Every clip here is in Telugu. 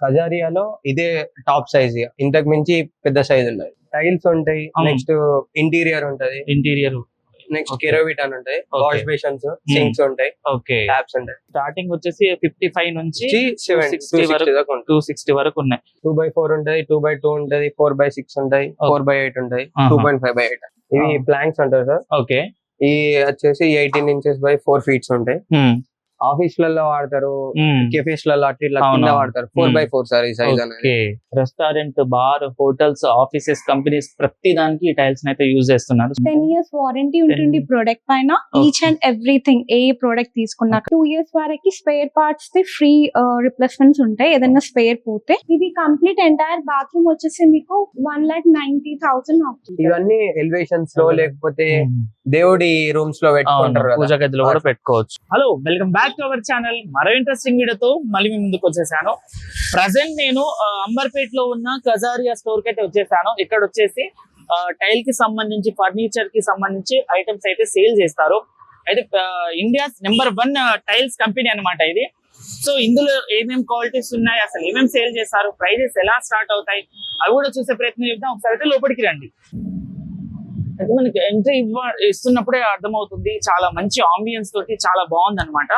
కజారియాలో ఇదే టాప్ సైజ్, ఇంతకు మించి పెద్ద సైజ్ ఉండదు. టైల్స్ ఉంటాయి, నెక్స్ట్ ఇంటీరియర్ ఉంటది, ఇంటీరియర్ నెక్స్ట్ కెరోవిట్ అని ఉంటాయి, వాష్ బేషన్స్, సింక్స్ ఉంటాయి, ట్యాప్స్ ఉంటాయి. స్టార్టింగ్ వచ్చేసి 55 నుంచి 260 వరకు ఉన్నాయి. 2x4 ఉంటది, 2x2 ఉంటది, 4x6 ఉంటది, 4x8 ఉంటది, 2.5x8. ఇవి ప్లాంక్స్ అంటారు సార్. ఓకే, ఈ వచ్చేసి 18 inches by 4 feet ఉంటాయి. ఆఫీస్లలో వాడతారు, కెఫేస్ లలో అట్లా ఇట్లా కింద వాడతారు. 4x4 సార్ ఈ సైజ్ అనేది. Restaurant, bar, hotels, offices, companies ప్రతి దానికి ఈ టైల్స్ అయితే యూజ్ చేస్తున్నారు. 10 years వారంటీ ఉంటుంది ప్రొడక్ట్ పైన. Each and everything A product తీసుకున్నాక 2 years వరకు spare parts the free replacements ఉంటాయి ఏదైనా స్పేర్ పోతే. ఇది కంప్లీట్ ఎంటైర్ బాత్రూమ్ వచ్చేసి మీకు 1,90,000 అవుతుంది. ఇవన్నీ ఎలివేషన్స్ లో లేకపోతే దేవుడి రూమ్స్ లో పెట్టుకుంటారు, పూజా గదిలో కూడా పెట్టుకోవచ్చు. Hello, welcome back to our channel. మరో ఇంట్రెస్టింగ్ వీడియోతో మళ్ళీ మీ ముందుకు వచ్చేసాను. ప్రజెంట్ నేను అంబర్పేట్ లో ఉన్న కజారియా స్టోర్ కి అయితే వచ్చేసాను. ఇక్కడ వచ్చేసి టైల్ కి సంబంధించి, ఫర్నిచర్ కి సంబంధించి ఐటమ్స్ అయితే సేల్ చేస్తారు. అయితే ఇండియాస్ నెంబర్ 1 టైల్స్ కంపెనీ అన్నమాట ఇది. సో ఇందులో ఏమేమి క్వాలిటీస్ ఉన్నాయి, అసలు ఏమేమి సేల్ చేస్తారు, ప్రైజెస్ ఎలా స్టార్ట్ అవుతాయి, అవి కూడా చూసే ప్రయత్నం చేద్దాం. ఒకసారి అయితే లోపలికి రండి. అయితే మనకి ఎంట్రీ ఇస్తున్నప్పుడే అర్థమవుతుంది, చాలా మంచి ఆంబియన్స్ తోటి చాలా బాగుంది అనమాట.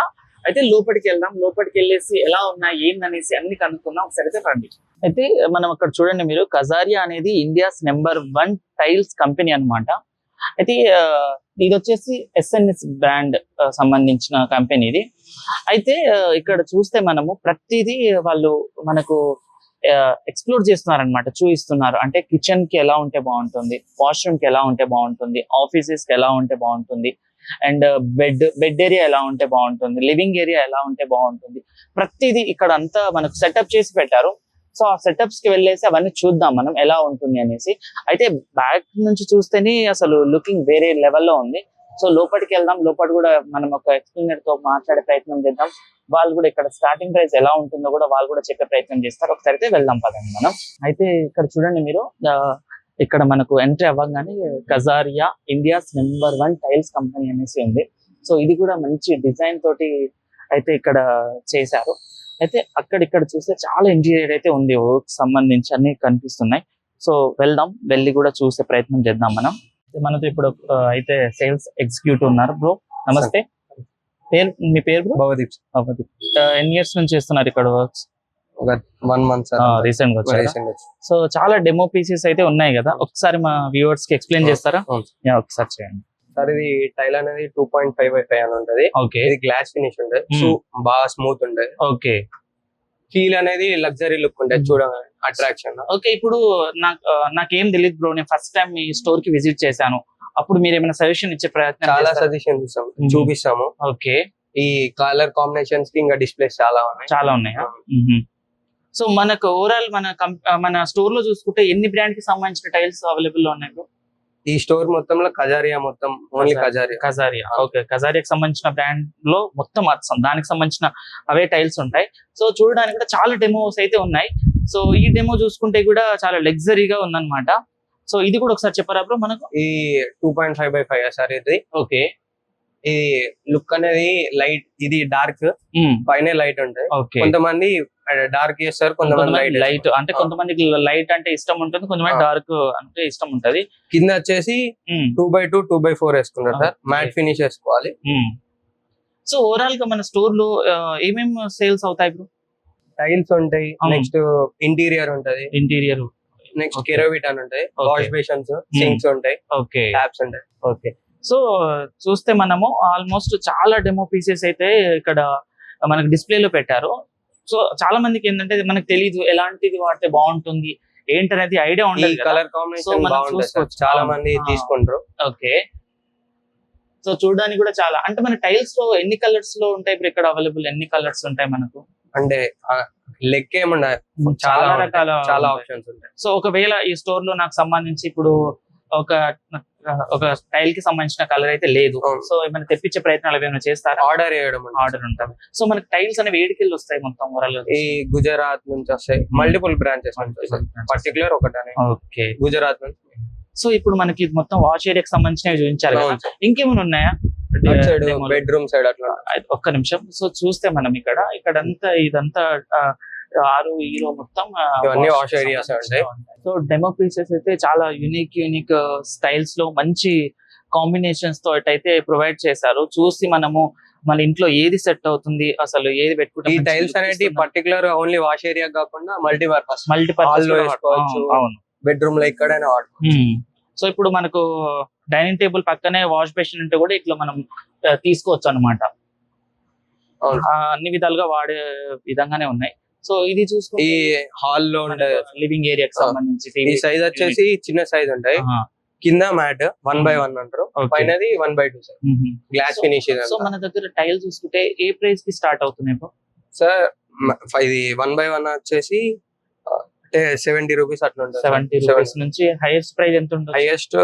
అయితే లోపలికి వెళ్దాం, లోపలికి వెళ్ళేసి ఎలా ఉన్నాయి ఏందనేసి అన్ని కనుక్కుందాం. ఒకసారి అయితే రండి. అయితే మనం అక్కడ చూడండి మీరు, కజారియా అనేది ఇండియాస్ నెంబర్ 1 టైల్స్ కంపెనీ అన్నమాట. అయితే ఇది వచ్చేసి ఎస్ఎన్ఎస్ బ్రాండ్ సంబంధించిన కంపెనీ ఇది. అయితే ఇక్కడ చూస్తే మనము ప్రతిదీ వాళ్ళు మనకు ఎక్స్ప్లోర్ చేస్తున్నారు అనమాట, చూపిస్తున్నారు. అంటే కిచెన్ కి ఎలా ఉంటే బాగుంటుంది, వాష్రూమ్ కి ఎలా ఉంటే బాగుంటుంది, ఆఫీసెస్ కి ఎలా ఉంటే బాగుంటుంది, అండ్ బెడ్ ఏరియా ఎలా ఉంటే బాగుంటుంది, లివింగ్ ఏరియా ఎలా ఉంటే బాగుంటుంది, ప్రతిదీ ఇక్కడ అంతా మనకు సెటప్ చేసి పెట్టారు. సో ఆ సెటప్స్ కి వెళ్ళేసి అవన్నీ చూద్దాం మనం ఎలా ఉంటుంది అనేసి. అయితే బ్యాక్ నుంచి చూస్తేనే అసలు లుకింగ్ వేరే లెవెల్లో ఉంది. సో లోపలికి వెళ్దాం, లోపల కూడా మనం ఒక ఎక్స్ప్లెయినర్ తో మాట్లాడే ప్రయత్నం చేద్దాం. వాళ్ళు కూడా ఇక్కడ స్టార్టింగ్ ప్రైస్ ఎలా ఉంటుందో కూడా వాళ్ళు కూడా చెప్పే ప్రయత్నం చేస్తారు. ఒకసారి అయితే వెళ్దాం పదండి మనం. అయితే ఇక్కడ చూడండి మీరు, ఇక్కడ మనకు ఎంట్రీ అవ్వగానే Kajaria India's number 1 tiles company అనేసి ఉంది. సో ఇది కూడా మంచి డిజైన్ తోటి అయితే ఇక్కడ చేశారు. అయితే అక్కడిక్కడ చూస్తే చాలా ఇంటీరియర్ అయితే ఉంది, వర్క్ సంబంధించి అన్ని కనిపిస్తున్నాయి. సో వెళ్దాం, వెళ్ళి కూడా చూసే ప్రయత్నం చేద్దాం మనం. మనతో ఇప్పుడు అయితే సేల్స్ ఎగ్జిక్యూటివ్ ఉన్నారు. బ్రో నమస్తే, మీ పేరు బ్రో? భవదీప్. ఎన్ని ఇయర్స్ నుంచి చేస్తున్నారు ఇక్కడ వర్క్స్? ఒక 1 month రీసెంట్ గా వచ్చారు. సో చాలా డెమో పీసెస్ అయితే ఉన్నాయి కదా, ఒకసారి మా వ్యూవర్స్ కి ఎక్స్ప్లెయిన్ చేస్తారా? ఒకసారి చేయండి సార్. ఇది టైల్ అనేది 2.5x5 అని ఉంటది. ఓకే, ఇది గ్లాస్ ఫినిష్ ఉంటది, బాగా స్మూత్ ఉంటది. ఓకే, ఫీల్ అనేది లగ్జరీ లుక్ ఉంటది, చూడగానే అట్రాక్షన్. ఓకే, ఇప్పుడు నాకేం తెలియదు బ్రో, నేను ఫస్ట్ టైం మీ స్టోర్ కి విజిట్ చేశాను. అప్పుడు మీరు ఏమైనా సజెషన్ ఇచ్చే ప్రయత్నం? చాలా సజెషన్ ఇస్తాం, చూపిస్తాము. ఓకే, ఈ కలర్ కాంబినేషన్స్ కి ఇంకా డిస్ప్లేస్ చాలా ఉన్నాయా? సో మనకు ఓవరాల్ మన స్టోర్ లో చూసుకుంటే ఎన్ని బ్రాండ్ కి సంబంధించిన టైల్స్ అవైలబుల్ లో ఉన్నాయి బ్రో? ఈ స్టోర్ మొత్తంలో కజారియా, మొత్తం ఓన్లీ కజారియా. ఓకే, కజారియాకి సంబంధించిన బ్రాండ్ లో మొత్తం దానికి సంబంధించిన అవే టైల్స్ ఉంటాయి. సో చూడడానికి కూడా చాలా డెమోస్ అయితే ఉన్నాయి. సో ఈ డెమో చూసుకుంటే కూడా చాలా లగ్జరీగా ఉందన్నమాట. సో ఇది కూడా ఒకసారి చెప్పారా బ్రో మనకు? ఈ 2.5x5 సార్ ఇది. ఓకే, ఈ లుక్ అనేది లైట్, ఇది డార్క్, పైన లైట్ ఉంటాయి. కొంతమంది డార్క్ చేస్తారు, కొంతమంది లైట్. అంటే కొంతమందికి లైట్ అంటే ఇష్టం ఉంటుంది, కొంతమంది డార్క్ అంటే ఇష్టం ఉంటది. కింద వచ్చేసి 2x2, 2x4 వేసుకుంటారు సార్, మ్యాట్ ఫినిష్ వేసుకోవాలి. సో ఓవరాల్ గా మన స్టోర్ లో ఏమేమి సేల్స్ అవుతాయి బ్రో? టైల్స్ ఉంటాయి, నెక్స్ట్ ఇంటీరియర్ ఉంటది, నెక్స్ట్ కెరోవిట్ అని ఉంటాయి, వాష్ బేషన్స్, సింక్స్ ఉంటాయి, ట్యాప్స్ ఉంటాయి. ఓకే, సో చూస్తే మనము ఆల్మోస్ట్ చాలా డెమో పీసెస్ అయితే ఇక్కడ మనకి డిస్ప్లే లో పెట్టారు. సో చాలా మందికి ఏంటంటే మనకు తెలియదు ఎలాంటిది వాడితే బాగుంటుంది ఏంటనేది ఐడియా ఉండదు. కలర్ కాంబినేషన్ చాలా మంది తీసుకుంటారు. ఓకే, సో చూడడానికి కూడా చాలా, అంటే మన టైల్స్ లో ఎన్ని కలర్స్ లో ఉంటాయి ఇప్పుడు ఇక్కడ అవైలబుల్, ఎన్ని కలర్స్ ఉంటాయి మనకు? అంటే లెక్క ఏముండదు, చాలా రకాల చాలా ఆప్షన్స్ ఉంటాయి. సో ఒకవేళ ఈ స్టోర్ లో నాకు సంబంధించి ఇప్పుడు ఒక టైల్ కి సంబంధించిన కలర్ అయితే లేదు, సో ఏమైనా తెప్పించే ప్రయత్నాలు ఏమైనా చేస్తారా? ఆర్డర్ ఉంటుంది. సో మనకి టైల్స్ అనేవి ఏడికెళ్ళి వస్తాయి మొత్తం ఓవరాల్? ఈ గుజరాత్ నుంచి వస్తాయి, మల్టిపుల్ బ్రాంచెస్ పర్టికులర్ ఒకటే. ఓకే, గుజరాత్ నుంచి. సో ఇప్పుడు మనకి మొత్తం వాష్ ఏరియాకి సంబంధించినవి చూపించారు కదా, ఇంకేమైనా ఉన్నాయా? బెడ్రూమ్ సైడ్ అట్లా. ఒక్క నిమిషం. సో చూస్తే మనం ఇక్కడంతా ఇదంతా ఆరు ఈరో మొత్తం ఇవన్నీ wash areas ఉంటాయి. సో డెమో పీసెస్ అయితే చాలా యూనిక్ స్టైల్స్ లో మంచి కాంబినేషన్స్ తో అయితే ప్రొవైడ్ చేశారు. చూసి మనము మన ఇంట్లో ఏది సెట్ అవుతుంది, అసలు ఏది ఈ పెట్టుకుంటే టైల్స్ అనేది పర్టికులర్ ఓన్లీ వాష్ ఏరియా కాకుండా మల్టీపర్పస్ మల్టీపర్పస్ Hall లో వేసుకోవచ్చు. అవును. బెడ్రూమ్ లో ఎక్కడైనా వాడుకోవచ్చు. సో ఇప్పుడు మనకు డైనింగ్ టేబుల్ పక్కనే వాష్ బేసిన్ ఉంటే కూడా ఇట్లా మనం తీసుకోవచ్చు అనమాట. అవును. అన్ని విధాలుగా వాడే విధంగానే ఉన్నాయి. సో ఇది ఈ చూసుకుంటే హాల్ లో ఉండే లివింగ్ ఏరియాకి సంబంధించి ఈ సైజ్ వచ్చేసి చిన్న సైజ్ ఉంటాయి. కింద మ్యాట్ 1x1 అంటారు, Okay. పైనది 1x2 sir. Glass finish so మన దగ్గర టైల్ చూసుకుంటే ఏ ప్రైస్ కి స్టార్ట్ అవుతున్నాయి సార్. ఇది 1x1 వచ్చేసి 70 రూపీస్ అట్లా ఉంటుంది. 70 రూపీస్ నుంచి హైయెస్ట్ ప్రైస్ ఎంత ఉంటుంది? Highest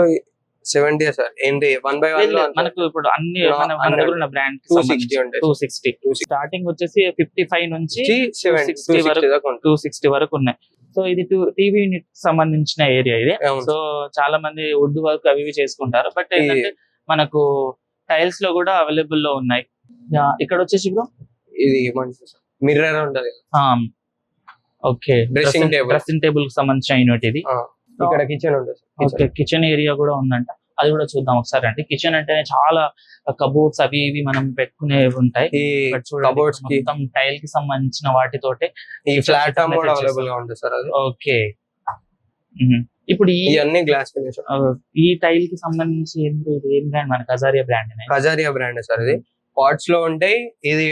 70 sir. ఏంటి 1x1 లో మనకు ఇప్పుడు అన్ని No, మన దగ్గర ఉన్న బ్రాండ్ 260 ఉంటాయి. 260 స్టార్టింగ్ వచ్చేసి 55 నుంచి 260 వరకు దాకా ఉంటుంది. 260 వరకు ఉన్నాయి. సో ఇది టీవీ యూనిట్ సంబంధించిన ఏరియా ఇది. అవును. సో చాలా మంది వుడ్ వర్క్ అవి ఇవి చేసుకుంటారు, బట్ ఏంటంటే మనకు టైల్స్ లో కూడా అవైలబుల్ లో ఉన్నాయి. ఇక్కడ వచ్చేసి బ్రో ఇది మిర్రర్ ఉంటది. Okay, Dressing table. Dressing table కి సంబంధించిన యూనిట్ ఇది. ఇక్కడ కిచెన్ ఉంటుంది సార్. ఓకే, కిచెన్ ఏరియా కూడా ఉందంట, అది కూడా చూద్దాం ఒకసారి. అంటే కిచెన్ అంటేనే చాలా కబోర్డ్స్ అవి ఇవి మనం పెట్టుకునే ఉంటాయి. ఈ బట్ చూడండి, కబోర్డ్స్ కి మొత్తం టైల్ కి సంబంధించిన వాటితోటే ఈ ఫ్లాట్ కూడా అవైలబుల్ గా ఉంటుంది సార్. అది ఓకే. ఇప్పుడు ఇవన్నీ గ్లాస్ ఫినిష్. ఈ టైల్ కి సంబంధించి ఏం బ్రాండ్? మన Kajaria brand. Kajaria brand sir. ఇది పాట్స్ లో ఉంటాయి. ఇది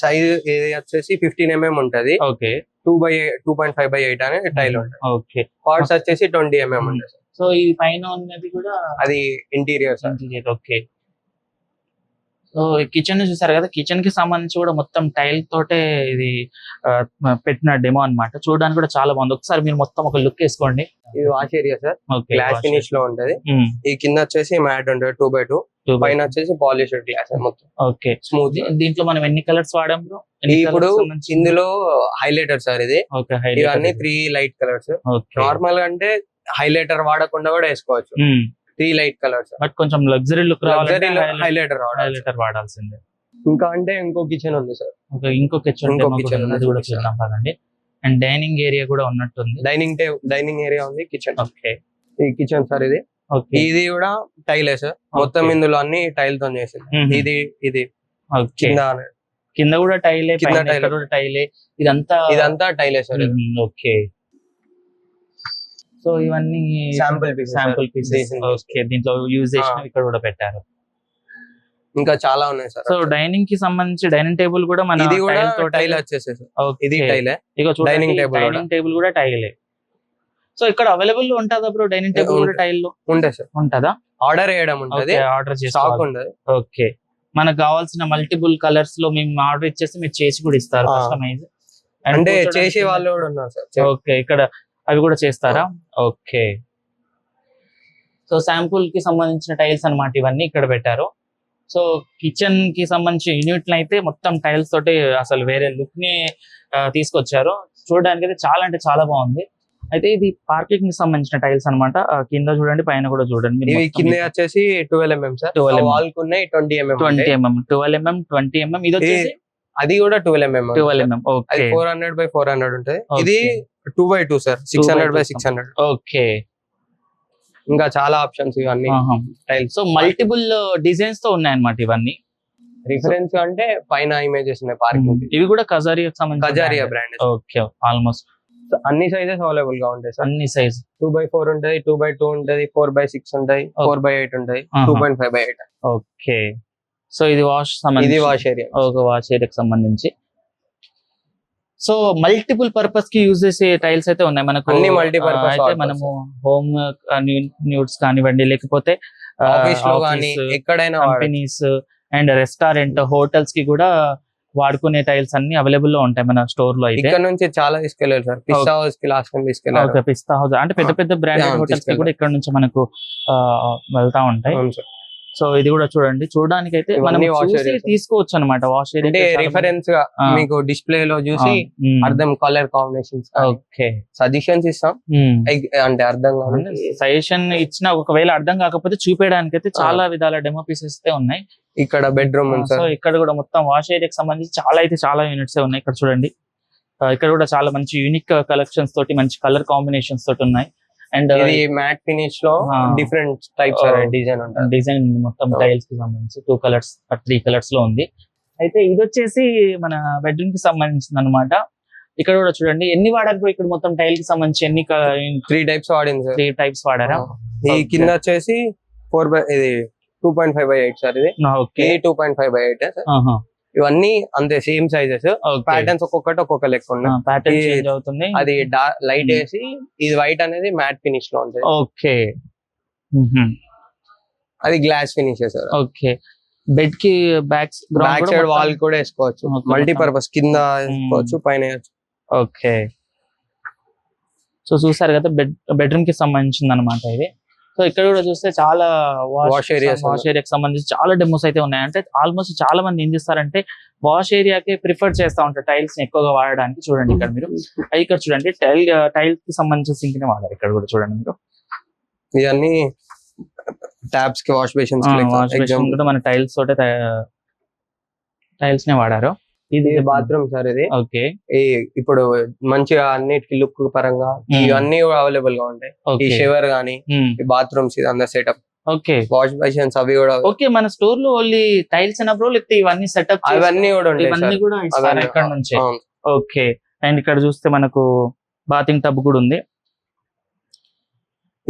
సైజ్ ఇది వచ్చేసి 15 mm ఉంటది. ఓకే, 2.5x8 అనే టైల్ ఉంటుంది. ఓకే. పాట్స్ వచ్చేసి 20 mm ఉంటుంది సార్. సో ఈ పైన ఉన్నది కూడా అది interior sir. Okay. So kitchen చూసారు కదా, కిచెన్ కి సంబంధించి కూడా మొత్తం టైల్ తోటే ఇది పెట్టిన డెమో అన్నమాట. చూడడానికి కూడా చాలా బాగుంది. ఒకసారి మీరు మొత్తం ఒక లుక్ వేసుకోండి. ఇది wash area sir. Okay, glass finish లో ఉంటది. ఈ కింద వచ్చేసి మ్యాట్ ఉంటుంది 2x2, పైన వచ్చేసి పాలిష్డ్ గ్లాస్ మొత్తం. Okay, smooth. దీంట్లో మనం ఎన్ని కలర్స్ వాడాం బ్రో? ఇప్పుడు ఇందులో హైలైటర్ సార్ ఇది. ఓకే, ఇవన్నీ 3 లైట్ కలర్స్. నార్మల్ గా అంటే హైలైటర్ వాడకుండా కూడా వేసుకోవచ్చు. 3 లైట్ కలర్స్. బట్ కొంచెం లగ్జరీ లుక్ రావాలంటే హైలైటర్ వాడాల్సిందే. ఇంకా అంటే ఇంకో కిచెన్ ఉంది సార్. ఓకే, ఇంకో కిచెన్ అది కూడా చూద్దాం పదండి. అండ్ డైనింగ్ ఏరియా కూడా ఉన్నట్టుంది. డైనింగ్ ఏరియా ఉంది, కిచెన్. ఓకే, ఈ కిచెన్ సార్. ఇది ఇది కూడా టైలే సార్. మొత్తం ఇందులో అన్ని టైల్ తో చేసింది. ఇది కింద కూడా టైలే, పైన కూడా టైలే, ఇదంతా టైలే సార్. ఓకే. సో ఇవన్నీ శాంపుల్ పీసెస్. ఓకే, దీంట్లో యూజ్ చేసిన ఇక్కడ కూడా పెట్టారు. ఇంకా చాలా ఉన్నాయి సార్. సో డైనింగ్ కి సంబంధించి డైనింగ్ టేబుల్ కూడా మన ఇది కూడా టైల్ వచ్చేసేసి. ఇది టైలే. ఇక డైనింగ్ టేబుల్ కూడా టైలే. సో ఇక్కడ అవైలబుల్ ఉంటుందా బ్రో? డైనింగ్ టేబుల్ కూడా టైల్ లో ఉంటుంది సార్. ఉంటుందా? ఆర్డర్ చేయడం ఉంటుంది. ఆర్డర్ చేసి. ఓకే, మనకు కావాల్సిన మల్టిపుల్ కలర్స్ లో మేము ఆర్డర్ ఇచ్చేసి మీరు చేసి కూడా ఇస్తారు, కస్టమైజ్. అంటే చేసే వాళ్ళు కూడా ఉన్నారు సార్. ఓకే, ఇక్కడ అవి కూడా చేస్తారా? ఓకే. సో శాంపుల్ కి సంబంధించిన టైల్స్ అన్నమాట ఇవన్నీ ఇక్కడ పెట్టారు. సో కిచెన్ కి సంబంధించిన యూనిట్లు అయితే మొత్తం టైల్స్ తోటి అసలు వేరే లుక్ ని తీసుకొచ్చారు. చూడడానికి అయితే చాలా అంటే చాలా బాగుంది. అయితే ఇది పార్కింగ్ కి సంబంధించిన టైల్స్ అన్నమాట. కింద చూడండి, పైన కూడా చూడండి. ఇవి కింద వచ్చేసి 12 mm సార్. వాల్ కు ఉన్నాయి 20 mm. 20 mm 12 mm 20 mm. ఇది వచ్చేసి అది కూడా 12 mm. 12 mm. ఓకే, 400x400 ఉంటుంది. ఇది 2x2 సార్. 600x600. ఓకే. ఇంకా చాలా ఆప్షన్స్ ఇవన్నీ టైల్స్. సో మల్టిపుల్ డిజైన్స్ తో ఉన్నాయి అన్నమాట ఇవన్నీ. రిఫరెన్స్ అంటే పైన ఇమేజెస్ ఉన్నాయి పార్కింగ్. ఇవి కూడా కజారియా సంబంధించిన కజారియా బ్రాండ్. ఓకే, ఆల్మోస్ట్ అన్ని సైజెస్ అవైలబుల్ గా ఉంటాయి సార్. అన్ని సైజ్ 2x4 ఉంటది, 2x2 ఉంటది, 4x6 ఉంటది, 4x8 ఉంటది, 2.5x8. ఓకే. సో ఇది వాష్ ఇది వాష్ ఏరియా. ఒక వాష్ ఏరియాకి సంబంధించి. సో మల్టిపుల్ పర్పస్ కి యూజ్ చేసే టైల్స్ అయితే ఉన్నాయి మనకు. అన్ని మల్టీపర్పస్. అయితే మనము హోమ్ న్యూడ్స్ కానివ్వండి, లేకపోతే ఆఫీస్ లో కానీ ఎక్కడైనా, కంపెనీస్ అండ్ రెస్టారెంట్, హోటల్స్ కి కూడా వాడుకునే టైల్స్ అన్ని అవైలబుల్ లో ఉంటాయి మన స్టోర్ లో. అయితే ఇక్కడ నుంచి చాలా తీసుకెళ్లారు సార్. పిస్తా హౌస్ కి లాస్ట్ టైం తీసుకెళ్లారు. పిస్తా హౌస్ అంటే పెద్ద పెద్ద బ్రాండెడ్ హోటల్స్ కి కూడా ఇక్కడ నుంచి మనకు వెళ్తా ఉంటాయి. సో ఇది కూడా చూడండి, చూడడానికి అయితే మనం తీసుకోవచ్చు అనమాట. వాష్ ఏరియా అంటే రిఫరెన్స్ గా మీకు డిస్ప్లే లో చూసి అర్థం, కలర్ కాంబినేషన్స్. ఓకే, సజెషన్స్ ఇస్తాం. అంటే అర్థం సజెషన్ ఇచ్చిన ఒకవేళ అర్థం కాకపోతే చూపించడానికి అయితే చాలా విధాల డెమో పీసెస్ ఉన్నాయి. ఇక్కడ బెడ్రూమ్. సో ఇక్కడ కూడా మొత్తం వాష్ ఏరియాకి సంబంధించి చాలా యూనిట్స్ ఉన్నాయి. ఇక్కడ చూడండి, ఇక్కడ కూడా చాలా మంచి యూనిక్ కలెక్షన్స్ తోటి మంచి కలర్ కాంబినేషన్స్ తోటి ఉన్నాయి. అండ్ ఇది మ్యాట్ ఫినిష్ లో డిఫరెంట్ టైప్స్ డిజైన్ ఉంటుంది. డిజైన్ మొత్తం టైల్స్ కి సంబంధించి 2 కలర్స్ 3 కలర్స్ లో ఉంది. అయితే ఇది వచ్చేసి మన బెడ్రూమ్ కి సంబంధించింది అనమాట. ఇక్కడ కూడా చూడండి ఎన్ని వాడారు bro? ఇక్కడ మొత్తం టైల్ కి సంబంధించి ఎన్ని 3 టైప్స్ వాడింది సార్. 3 టైప్స్ వాడారా? ఈ కింద వచ్చేసి 2.5/8 సార్. ఇది 2.5/8 సార్. ఇవన్నీ అంతే సేమ్ సైజెస్. ప్యాటర్న్స్ ఒక్కొక్కటి ఒక్కొక్క లెక్క ఉన్నాయి. ప్యాటర్న్ చేంజ్ అవుతుంది. అది లైట్ వేసి ఇది వైట్ అనేది మ్యాట్ ఫినిష్ లో ఉంటుంది. ఓకే. అది glass finish sir. Okay. Bed కి బ్యాక్ సైడ్ వాల్ కూడా వేసుకోవచ్చు. మల్టీపర్పస్ కింద వేసుకోవచ్చు, పైన వేసుకోవచ్చు. ఓకే. సో చూసారు కదా బెడ్రూమ్ కి సంబంధించింది అనమాట ఇది. సో ఇక్కడ కూడా చూస్తే చాలా వాష్ ఏరియాకి సంబంధించి చాలా డెమోస్ అయితే ఉన్నాయి. అంటే ఆల్మోస్ట్ చాలా మంది ఏం చేస్తారంటే వాష్ ఏరియాకి ప్రిఫర్ చేస్తా ఉంటారు టైల్స్ ని ఎక్కువగా వాడడానికి. చూడండి ఇక్కడ మీరు ఇక్కడ చూడండి టైల్స్ కి సంబంధించిన సింక్ ని వాడారు. ఇక్కడ కూడా చూడండి మీరు ఇవన్నీ ట్యాప్స్ కి వాష్ బేసిన్స్ కూడా మన టైల్స్ తోటే టైల్స్ నే వాడారు. ఇది బాత్రూమ్ సార్. ఇది ఓకే. ఇప్పుడు మంచిగా అన్నిటికి లుక్ పరంగా ఇవన్నీ అవైలబుల్ గా ఉంటాయి. ఈ షవర్ గానీ ఈ బాత్రూమ్స్ ఇది అందరు సెటప్. ఓకే. వాష్ బేసిన్స్ అవి కూడా. ఓకే. మన స్టోర్ లో ఓన్లీ టైల్స్ అయినప్పుడు లేకపోతే ఇవన్నీ సెటప్ అవన్నీ కూడా ఉంటాయి. ఇవన్నీ కూడా ఇక్కడ నుంచి. ఓకే. అండ్ ఇక్కడ చూస్తే మనకు బాతింగ్ టబ్ కూడా ఉంది.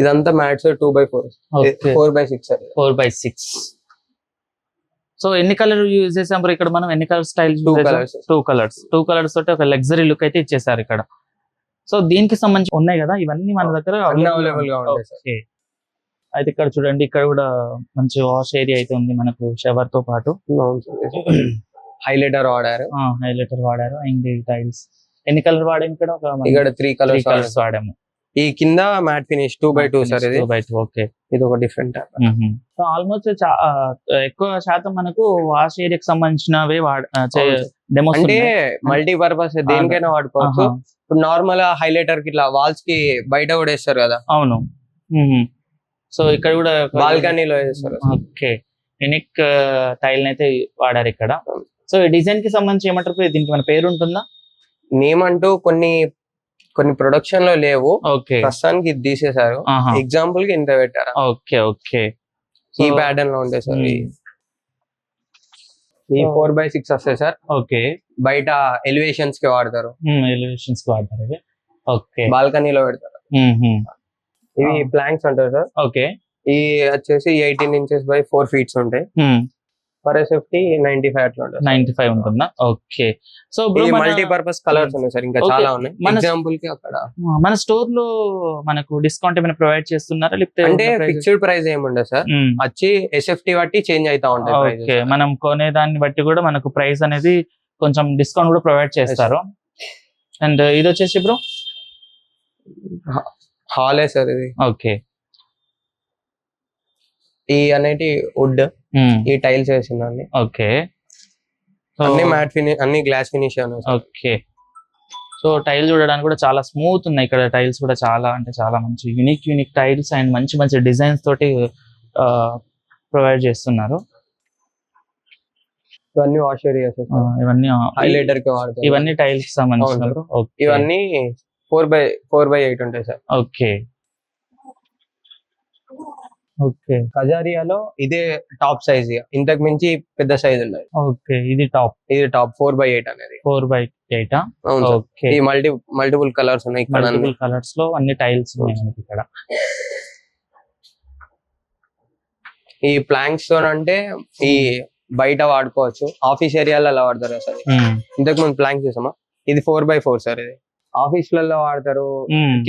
ఇదంతా మ్యాట్స్ 2/4 4/6 4/6. సో ఎన్ని కలర్ యూజ్ చేసాం ఇక్కడ మనం? ఎన్ని కలర్ స్టైల్? 2 కలర్స్ తోటి ఒక లగ్జరీ లుక్ అయితే ఇచ్చేసారు ఇక్కడ. సో దీనికి సంబంధించి ఉన్నాయి కదా ఇవన్నీ మన దగ్గర అవైలబుల్ గా ఉంటాయి. అయితే ఇక్కడ చూడండి ఇక్కడ కూడా మంచి వాష్ ఏరియా అయితే ఉంది మనకు షవర్ తో పాటు. హైలైటర్ వాడారు. అండ్ టైల్స్ ఎన్ని కలర్ వాడాము ఇక్కడ 3 కలర్స్ వాడాము. ఈ కింద మ్యాట్ ఫినిష్ 2/2 సార్. ఇది 2/2. ఓకే. ఇది ఒక డిఫరెంట్ టైప్. సో ఆల్మోస్ట్ ఎక్కువ శాతం మనకు వాష్ ఏరియాకి సంబంధించినవే డెమోస్ అంటే మల్టీపర్పస్ దేనికైనా వాడుకోవచ్చు. ఇప్పుడు నార్మల్ హైలైటర్ కి ఇట్లా వాల్స్ కి బయట కూడా వేస్తారు కదా. అవును. సో ఇక్కడ కూడా బాల్కనీలో వేస్తారు. ఓకే. యూనిక్ టైల్ అయితే వాడారు ఇక్కడ. సో ఈ డిజైన్ కి సంబంధించి ఏమంటారు? దీనికి మన పేరు ఉంటుందా? నేమ్ అంటూ కొన్ని ప్రొడక్షన్ లో లేవు. ప్రస్తుతానికి ఇది తీసేశారు. ఎగ్జాంపుల్ కి ఇంత పెట్టారు. ఓకే. ఈ ప్యాటర్న్ లో ఉంటాయి సార్. ఈ 4/6 వస్తాయి సార్. ఓకే. బయట ఎలివేషన్స్ కి వాడతారు. ఓకే. బాల్కనీలో పెడతారు. ఇవి ప్లాంక్స్ అంటారు సార్. ఓకే. ఈ వచ్చేసి 18 inches by 4 feet ఉంటాయి. ఫర్ సేఫ్టీ 95 అట్లా ఉంటుంది. 95 ఉంటుందా? ఓకే. సో మల్టీపర్పస్ కలర్స్ ఉన్నాయి సార్. ఇంకా చాలా ఉన్నాయి. ఎగ్జాంపుల్ కి అక్కడ మన స్టోర్ లో మనకు డిస్కౌంట్ ఏమైనా ప్రొవైడ్ చేస్తున్నారా? లేకపోతే అంటే ఫిక్స్డ్ ప్రైస్ ఏమి ఉండదు సార్. వచ్చి SFT బట్టి చేంజ్ అవుతా ఉంటాయి. ఓకే. మనం కొనే దాన్ని బట్టి కూడా మనకు ప్రైస్ అనేది కొంచెం డిస్కౌంట్ కూడా ప్రొవైడ్ చేస్తారు. అండ్ ఇది వచ్చేసి బ్రో హాలే సార్. ఇది ఓకే. ఈ అనేది వుడ్ ఈ టైల్స్ వేసిందండి. ఓకే. అన్ని మ్యాట్ ఫినిష్ అన్ని glass finish. Okay. So tile చూడడానికి కూడా చాలా స్మూత్ ఉన్నాయి. ఇక్కడ టైల్స్ కూడా చాలా అంటే చాలా మంచి యూనిక్ టైల్స్ అండ్ మంచి డిజైన్స్ తోటి ప్రొవైడ్ చేస్తున్నారు. ఇవన్నీ వాష్ ఏరియాస్. ఇవన్నీ హైలైటర్ కి వాడతారు. ఇవన్నీ టైల్స్ సంబంధించిన. ఇవన్నీ 4/8 ఉంటాయి సార్. ఓకే. ఓకే. కజారియాలో ఇదే టాప్ సైజ్. ఇంతకు మించి పెద్ద సైజ్ ఉన్నాయి. ఓకే. ఇది టాప్ 4/8 అనేది. 4/8. ఓకే. ఈ మల్టిపుల్ కలర్స్ ఉన్నాయి ఇక్కడ. మల్టిపుల్ కలర్స్ లో అన్ని టైల్స్ ఉన్నాయి మనకి ఇక్కడ. ఈ ప్లాంక్స్ తో అంటే ఈ బయట వాడుకోవచ్చు. ఆఫీస్ ఏరియాలో అలా వాడతారు సార్. ఇంతకు ముందు ప్లాంక్స్ చేసామా. ఇది 4/4 సార్. ఇది ఆఫీస్ లలో వాడతారు,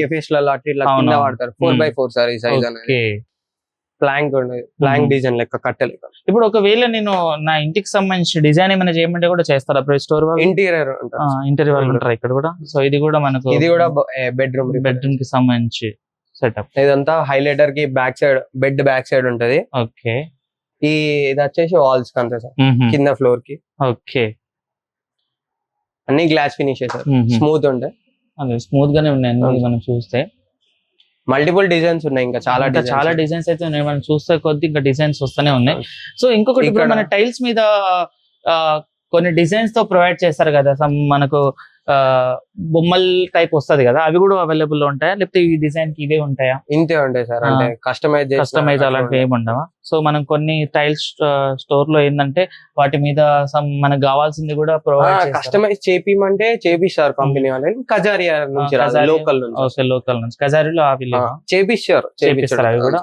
కెఫేస్ లలో అట్లా కింద వాడతారు. 4/4 సార్ ఈ సైజ్ అనేది. ప్లాంక్ డిజైన్ లెక్క కట్టెలు. ఇప్పుడు ఒకవేళ నేను నా ఇంటికి సంబంధించి డిజైన్ ఏమైనా చేయమంటే కూడా చేస్తారా? స్టోర్ ఇంటీరియర్ వాళ్ళు ఉంటారు ఇక్కడ కూడా. సో ఇది కూడా మనకు ఇది కూడా బెడ్రూమ్ కి సంబంధించి సెటప్. ఇదంతా హైలైటర్ కి back side bed back side ఉంటది. ఓకే. ఇది వచ్చేసి వాల్స్ కి అంతే సార్. కింద ఫ్లోర్ కి. ఓకే. అన్ని గ్లాస్ ఫినిష్ సార్. స్మూత్ ఉంటాయి. స్మూత్ గానే ఉన్నాయి మనం చూస్తే. మల్టిపుల్ డిజైన్స్ ఉన్నాయి. ఇంకా చాలా డిజైన్స్ అయితే ఉన్నాయి. మనం చూస్తే కొద్ది ఇంకా డిజైన్స్ వస్తూనే ఉన్నాయి. సో ఇంకొకటి మన టైల్స్ మీద కొన్ని డిజైన్స్ తో ప్రొవైడ్ చేస్తారు కదా. మనకు బొమ్మల్ టైప్ వస్తది కదా, అవి కూడా అవైలబుల్ ఉంటాయా, లేకపోతే ఈ డిజైన్ కి ఇవే ఉంటాయా? ఇంతే ఉంటాయి సార్, అంటే కస్టమైజ్ అలాంటివి ఏమి ఉండవా? సో మనం కొన్ని టైల్స్ స్టోర్ లో ఏంటంటే వాటి మీద మనకు కావాల్సింది కూడా ప్రొవైడ్ కస్టమైజ్ చేపిమంటే చేపిస్తారు కంపెనీ వాళ్ళు, కజారియా నుంచి లోకల్ నుంచి. లోకల్ నుంచి కజారిలో అవి చేపిస్తారు అవి కూడా.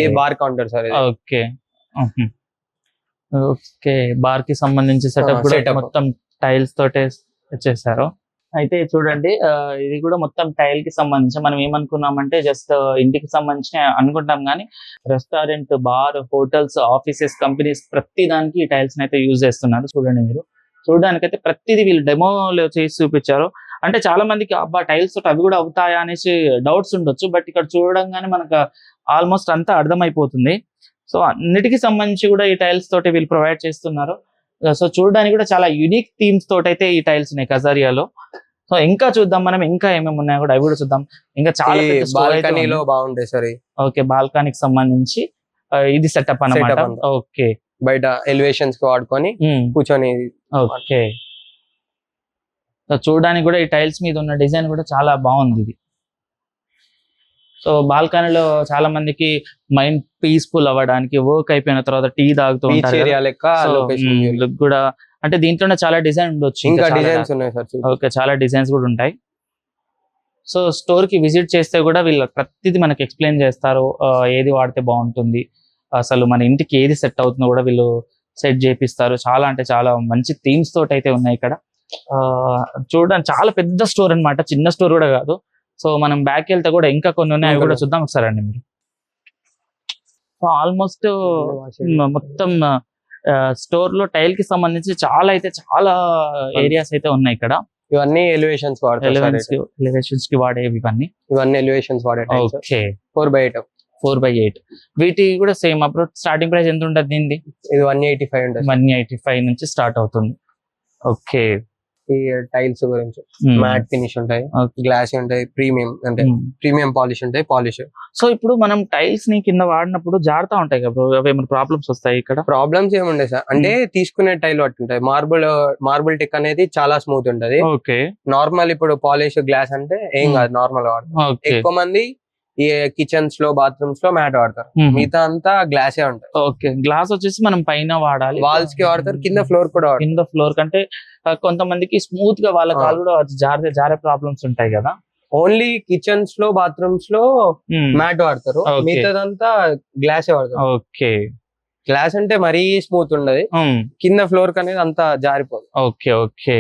A bar counter sir. Okay okay, bar కి సంబంధించి సెటప్ కూడా మొత్తం టైల్స్ తోటే వచ్చేసారు. అయితే చూడండి, ఇది కూడా మొత్తం టైల్ కి సంబంధించి, మనం ఏమనుకున్నామంటే జస్ట్ ఇంటికి సంబంధించిన అనుకుంటాం, కానీ restaurant, bar, hotels, offices, companies ప్రతి దానికి ఈ టైల్స్ అయితే యూజ్ చేస్తున్నారు. చూడండి, మీరు చూడడానికైతే ప్రతిదీ వీళ్ళు డెమోలో చేసి చూపించారు. అంటే చాలా మందికి అబ్బా టైల్స్ తోటి అవి కూడా అవుతాయా అనేసి డౌట్స్ ఉండొచ్చు, బట్ ఇక్కడ చూడడంగానే మనకు ఆల్మోస్ట్ అంతా అర్థమైపోతుంది. సో అన్నిటికీ సంబంధించి కూడా ఈ టైల్స్ తోటి వీళ్ళు ప్రొవైడ్ చేస్తున్నారు. సో చూడడానికి కూడా చాలా యూనిక్ థీమ్స్ తోటి అయితే ఈ టైల్స్ ఉన్నాయి కజారియాలో. సో ఇంకా చూద్దాం మనం, ఇంకా ఏమేమి ఉన్నాయో కూడా అవి కూడా చూద్దాం. ఇంకా చాలా బాల్కనీలో బాగుంటాయి సార్. ఓకే, బాల్కనీకి సంబంధించి ఇది సెటప్ అన్నమాట. ఓకే, బయట ఎలివేషన్స్ కి వాడుకొని కూర్చొని. ఓకే, సో చూడడానికి కూడా ఈ టైల్స్ మీద ఉన్న డిజైన్ కూడా చాలా బాగుంది ఇది. సో బాల్కనీలో చాలా మందికి మైండ్ పీస్ఫుల్ అవ్వడానికి, వర్క్ అయిపోయిన తర్వాత టీ తాగుతూ ఉంటారు కూడా. అంటే దీంట్లోనే చాలా డిజైన్ ఉండొచ్చు, ఇంకా డిజైన్స్ ఉన్నాయి సార్. ఓకే, చాలా డిజైన్స్ కూడా ఉంటాయి. సో స్టోర్ కి విజిట్ చేస్తే కూడా వీళ్ళు ప్రతిదీ మనకి ఎక్స్ప్లెయిన్ చేస్తారు, ఏది వాడితే బాగుంటుంది, అసలు మన ఇంటికి ఏది సెట్ అవుతుందో కూడా వీళ్ళు సెట్ చేపిస్తారు. చాలా అంటే చాలా మంచి థీమ్స్ తోటి అయితే ఉన్నాయి ఇక్కడ. చూడడానికి చాలా పెద్ద స్టోర్ అన్నమాట, చిన్న స్టోర్ కూడా కాదు. సో మనం బ్యాక్ వెళ్తే కూడా ఇంకా కొన్ని ఉన్నాయి, అవి కూడా చూద్దాం ఒకసారి అండి మీరు. సో ఆల్మోస్ట్ మొత్తం స్టోర్ లో టైల్ కి సంబంధించి చాలా ఏరియాస్ అయితే ఉన్నాయి ఇక్కడ. ఇవన్నీ ఎలివేషన్స్ కి వాడేవి ఇవన్నీ ఎలివేషన్స్ వాడే. ఓకే, 4x8 వీటి కూడా సేమ్ అప్రోచ్. స్టార్టింగ్ ప్రైస్ ఎంత ఉంటుంది దీనిది? ఇది 185 ఉంటుంది. 185 నుంచి స్టార్ట్ అవుతుంది. ఓకే, ఈ టైల్స్ గురించి మ్యాట్ ఫినిష్ ఉంటాయి, గ్లాస్ ఉంటాయి, ప్రీమియం అంటే ప్రీమియం పాలిష్ ఉంటాయి, పాలిష్. సో ఇప్పుడు మనం టైల్స్ ని కింద వాడినప్పుడు జారుతా ఉంటాయి కదా, అవి ఏమైనా ప్రాబ్లమ్స్ వస్తాయి? ఇక్కడ ప్రాబ్లమ్స్ ఏముండే సార్, అంటే తీసుకునే టైల్ బట్టి ఉంటాయి. మార్బుల్ టెక్ అనేది చాలా స్మూత్ ఉంటది. ఓకే, నార్మల్ ఇప్పుడు పాలిష్ గ్లాస్ అంటే ఏం కాదు, నార్మల్ వాడతారు. ఎక్కువ మంది ఈ కిచెన్స్ లో, బాత్రూమ్స్ లో మ్యాట్ వాడతారు, మిగతా అంతా గ్లాసే ఉంటాయి. ఓకే, గ్లాస్ వచ్చేసి మనం పైన వాడాలి, వాల్స్ కి వాడతారు, కింద ఫ్లోర్ కూడా వాడతారు. కింద ఫ్లోర్ కంటే కొంతమందికి స్మూత్ గా వాళ్ళ కాళ్ళు కూడా జారే ప్రాబ్లమ్స్ ఉంటాయి కదా. ఓన్లీ కిచెన్స్ లో, బాత్రూమ్స్ లో మ్యాట్ వాడతారు, మిగతాదంతా గ్లాసే వాడతారు. ఓకే, గ్లాస్ అంటే మరీ స్మూత్ ఉండదు, కింద ఫ్లోర్ అనేది అంతా జారిపోదు. ఓకే ఓకే,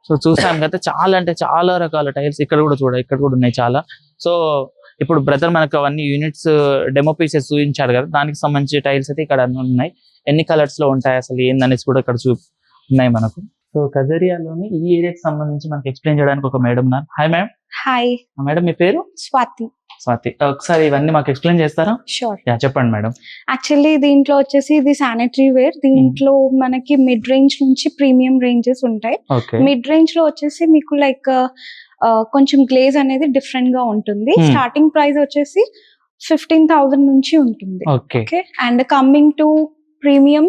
సో చూసాం కదా, చాలా అంటే చాలా రకాల టైల్స్ ఇక్కడ కూడా ఉన్నాయి చాలా. సో ఇప్పుడు బ్రదర్ మనకు అవన్నీ యూనిట్స్ డెమో పీసెస్ చూపించారు కదా, దానికి సంబంధించి టైల్స్ అయితే ఇక్కడ అన్ని ఉన్నాయి. ఎన్ని కలర్స్ లో ఉంటాయి అసలు ఏందనేసి కూడా ఇక్కడ ఉన్నాయి మనకు. సో కజారియాలోని ఈ ఏరియాకి సంబంధించి మనకి ఎక్స్ప్లెయిన్ చేయడానికి ఒక మేడం ఉన్నారు. Hi ma'am. హాయ్ మేడం, మీ పేరు? స్వాతి. ఒకసారి ఇవన్నీ మాకు ఎక్స్ప్లెయిన్ చేస్తారా? షూర్. చెప్పండి మేడం. యాక్చువల్లీ దీంట్లో వచ్చేసి ఇది శానిటరీ వేర్. దీంట్లో మనకి మిడ్ రేంజ్ నుంచి ప్రీమియం రేంజెస్ ఉంటాయి. మిడ్ రేంజ్ లో వచ్చేసి మీకు లైక్ కొంచెం గ్లేజ్ అనేది డిఫరెంట్ గా ఉంటుంది. స్టార్టింగ్ ప్రైస్ వచ్చేసి 15,000 నుంచి ఉంటుంది. Okay, and coming to premium.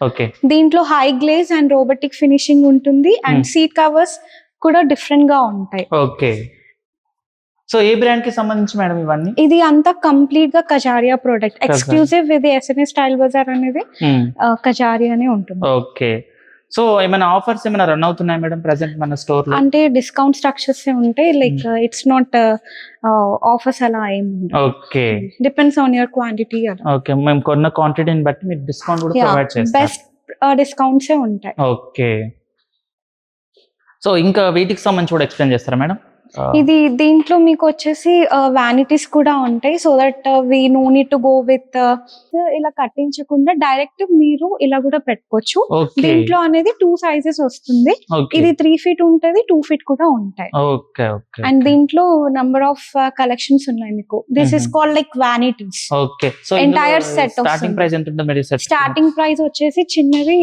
Okay, దీంట్లో high glaze and robotic finishing ఉంటుంది, అండ్ సీట్ కవర్స్ కూడా డిఫరెంట్ గా ఉంటాయి. ఓకే, సో ఏ బ్రాండ్ కి సంబంధించి మేడం ఇవన్నీ? ఇది అంతా కంప్లీట్ గా కజారియా ప్రోడక్ట్. ఎక్స్క్లూజివ్ ఇది ఎస్ఎన్ఎస్ స్టైల్ బజార్ అనేది కజారియానే ఉంటుంది. ఓకే, సో ఏమైనా ఆఫర్స్ ఏమైనా రన్ అవుతున్నాయి మేడం ప్రెసెంట్ మన స్టోర్ లో? అంటే డిస్కౌంట్ స్ట్రక్చర్స్ ఉంటాయి, లైక్ ఇట్స్ నాట్ ఆఫర్స్ అలా ఏం. Okay, depends on your quantity. Okay, మేము కొన్న క్వాంటిటీని బట్టి మీరు డిస్కౌంట్ కూడా ప్రొవైడ్ చేస్తారు. బెస్ట్ డిస్కౌంట్స్ ఉంటాయి. ఓకే, సో ఇంకా వీటికి సంబంధించి కూడా ఎక్స్ప్లెయిన్ చేస్తారా మేడం? ఇది దీంట్లో మీకు వచ్చేసి వ్యానిటీస్ కూడా ఉంటాయి, so that we no need to go with ఇలా కట్టించకుండా డైరెక్ట్ మీరు ఇలా కూడా పెట్టుకోవచ్చు. దీంట్లో అనేది 2 సైజెస్ వస్తుంది. ఇది 3 feet ఉంటది, 2 feet కూడా ఉంటాయి. అండ్ దీంట్లో నంబర్ ఆఫ్ కలెక్షన్స్ ఉన్నాయి మీకు. This is called like vanities. Entire set. Starting price ఎంత ఉంటుంది? స్టార్టింగ్ ప్రైస్ వచ్చేసి చిన్నది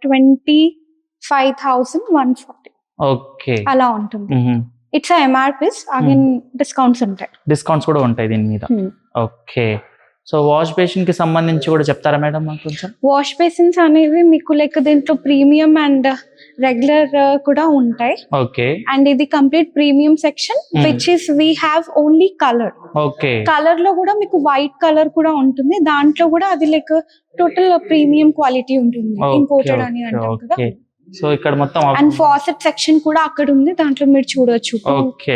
25,140 అలా ఉంటుంది. It's MRPs. అగైన్ డిస్కౌంట్స్ ఉంటాయి. డిస్కౌంట్స్ కూడా ఉంటాయి దీని మీద. ఓకే, సో వాష్ బేసిన్ కి సంబంధించి కూడా చెప్తారా మేడం మాకు కొంచెం? వాష్ బేసిన్స్ అనేవి మీకు లైక్ దీంట్లో ప్రీమియం అండ్ రెగ్యులర్ కూడా ఉంటాయి. ఓకే అండ్ ఇది complete premium section which is we have only colour. Okay colour లో కూడా మీకు వైట్ కలర్ కూడా ఉంటుంది. దాంట్లో కూడా అది లైక్ టోటల్ ప్రీమియం క్వాలిటీ ఉంటుంది. ఇంపోర్టెడ్ అని అంటాం కదా. సో ఇక్కడ మొత్తం అండ్ ఫాసెట్ సెక్షన్ కూడా అక్కడ ఉంది, దాంట్లో మీరు చూడొచ్చు. ఓకే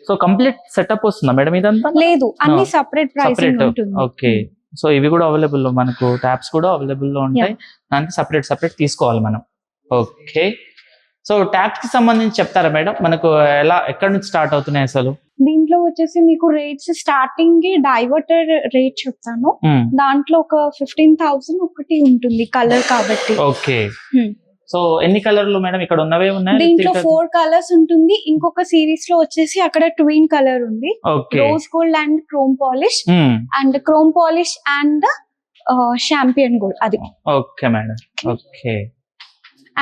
సో కంప్లీట్ సెటప్ వస్తుందా మేడం ఇదంతా? లేదు, అన్ని సపరేట్ ప్రైసింగ్ ఉంటుంది. ఓకే సో ఇవి కూడా అవైలబుల్ లో మనకు ట్యాప్స్ కూడా అవైలబుల్ లో ఉంటాయి, దానికి సపరేట్ తీసుకోవాలి మనం. ఓకే సో ట్యాప్స్ కి సంబంధించి చెప్తారా మేడం మనకు ఎక్కడి నుంచి స్టార్ట్ అవుతున్నాయి అసలు? దీంట్లో వచ్చేసి మీకు రేట్స్ స్టార్టింగ్ డైవర్టర్ రేట్ చెప్తాను. దాంట్లో ఒక 15,000 ఒకటి ఉంటుంది కలర్ కాబట్టి. ఓకే సో ఎన్ని కలర్లు మేడం ఇక్కడ ఉన్నవే ఉన్నాయి? దీంట్లో 4 కలర్స్ ఉంటుంది. ఇంకొక సిరీస్ లో వచ్చేసి అక్కడ ట్విన్ కలర్ ఉంది, rose gold and chrome polish, and chrome polish and champagne gold అది. Okay madam. Okay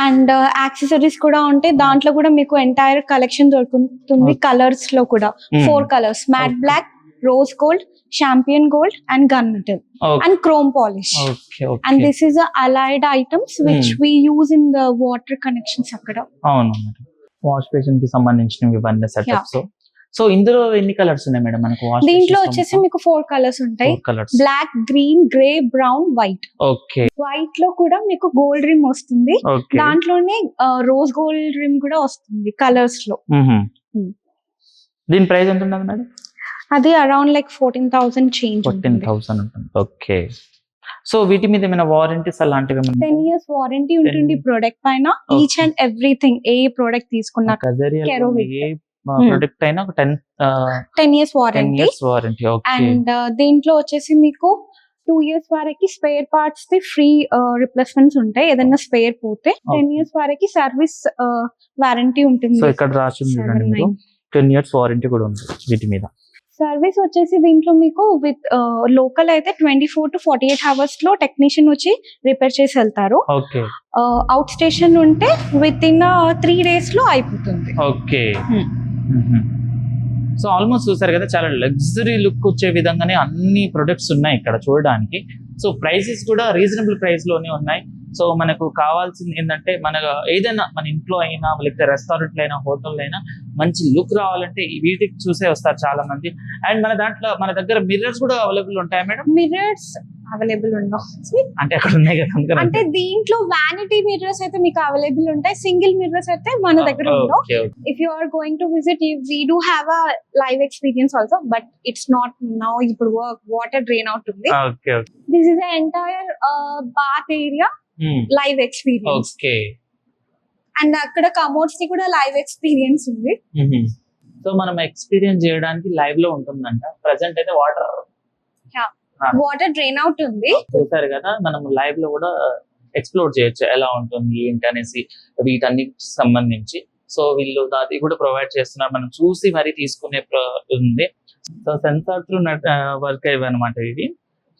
and accessories కూడా ఉంటాయి. దాంట్లో కూడా మీకు ఎంటైర్ కలెక్షన్ దొరుకుతుంది. కలర్స్ లో కూడా 4 colours, matte black, rose gold, champagne gold and gun metal and chrome polish. And this is a allied items which we use in the water connections akkada. అవును మేడం, వాష్ బేసిన్ కి సంబంధించినవి ఇవన్నీ సెటప్స్. సో ఇందులో ఎన్ని కలర్స్ ఉన్నాయి మేడం మనకు? దీంట్లో వచ్చేసి మీకు 4 కలర్స్ ఉంటాయి, black, green, grey, brown, white. Okay white లో కూడా మీకు గోల్డ్ రిమ్ వస్తుంది, దాంట్లోనే రోజ్ గోల్డ్ రిమ్ కూడా వస్తుంది కలర్స్ లో. దీని ప్రైస్ ఎంత ఉంటుంది మేడం? అది అరౌండ్ లైక్ 14,000 చేంజ్. 14,000 ఉంటుంది. ఓకే సో వీటి మీద ఏమైనా వారంటీస్ అలాంటివి? 10 years వారంటీ ఉంటుంది ప్రొడక్ట్ పైన. Each and everything A product తీసుకున్నా ఏ ప్రొడక్ట్ అయినా 10 years వారంటీ. అండ్ దీంట్లో వచ్చేసి మీకు 2 years వరకు spare parts the free replacements ఉంటాయి. ఏదైనా స్పేర్ పోతే 10 years వరకు సర్వీస్ వారంటీ ఉంటుంది. సో ఇక్కడ రాసింది 10 years వారంటీ కూడా ఉంది వీటి మీద. సర్వీస్ వచ్చేసి దీంట్లో మీకు విత్ లోకల్ అయితే 24 to 48 hours లో టెక్నీషియన్ వచ్చి రిపేర్ చేసి వెళ్తారు. అవుట్ స్టేషన్ ఉంటే విత్ ఇన్ 3 days లో అయిపోతుంది. ఓకే సో ఆల్మోస్ట్ చూసారు కదా, చాలా లగ్జరీ లుక్ వచ్చే విధంగానే అన్ని ప్రొడక్ట్స్ ఉన్నాయి ఇక్కడ చూడడానికి. సో ప్రైసెస్ కూడా రీజనబుల్ ప్రైస్ లోనే ఉన్నాయి. సో మనకు కావాల్సింది ఏంటంటే మన ఏదైనా మన ఇంట్లో అయినా లేకపోతే రెస్టారెంట్ అయినా హోటల్ అయినా మంచి లుక్ రావాలంటే వీటికి చూసే వస్తారు చాలా మంది. అండ్ మన దగ్గర మిర్రర్స్ కూడా అవైలబుల్ ఉంటాయి మేడం? మిర్రర్స్ అవైలబుల్ ఉండవు అంటే అక్కడ ఉన్నాయి కదా. అంటే దీంట్లో వ్యానిటీ మిర్రర్స్ అయితే మీకు అవైలబుల్ ఉంటాయి, సింగిల్ మిర్రర్స్ అయితే మన దగ్గర ఉండవు. If you are going to visit, we do have a live experience also, but it's not now. ఇప్పుడు వాటర్ డ్రైన్ అవుట్ ఉంది. This is the entire bath area live experience. And అక్కడ కమోడ్స్ కి కూడా లైవ్ ఎక్స్పీరియన్స్ ఉంది. సో మనం ఎక్స్పీరియన్స్ చేయడానికి లైవ్ లో ఉంటుందంట. ప్రెసెంట్ అయితే వాటర్ డ్రైన్ అవుట్ ఉంది. చూసారు కదా, మనం లైవ్ లో కూడా ఎక్స్ప్లోర్ చేయొచ్చు ఎలా ఉంటుంది ఏంటి అనేసి వీటన్నిటికి సంబంధించి. సో వీళ్ళు అది కూడా ప్రొవైడ్ చేస్తున్నారు, మనం చూసి మరి తీసుకునే ఉంది. సో సెన్సార్ త్రూ వర్క్ అయ్యనమాట ఇది.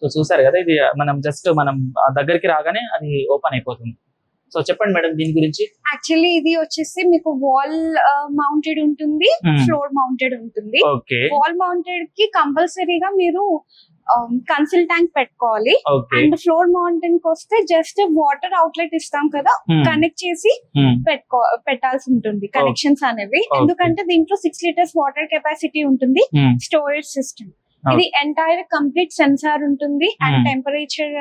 సో చూసారు కదా, ఇది మనం దగ్గరికి రాగానే అది ఓపెన్ అయిపోతుంది. సో చెప్పండి మేడం దీని గురించి. యాక్చువల్లీ ఇది వచ్చేసి మీకు వాల్ మౌంటెడ్ ఉంటుంది, ఫ్లోర్ మౌంటెడ్ ఉంటుంది. వాల్ మౌంటెడ్ కి కంపల్సరీగా మీరు కన్సిల్ ట్యాంక్ పెట్టుకోవాలి. అండ్ ఫ్లోర్ మౌంటెన్ కి వస్తే జస్ట్ వాటర్ అవుట్లెట్ ఇస్తాం కదా, కనెక్ట్ చేసి పెట్టాల్సి ఉంటుంది కనెక్షన్స్ అనేవి. ఎందుకంటే దీంట్లో 6 liters వాటర్ కెపాసిటీ ఉంటుంది, స్టోరేజ్ సిస్టమ్. ఇది ఎంటైర్ కంప్లీట్ సెన్సార్ ఉంటుంది. And temperature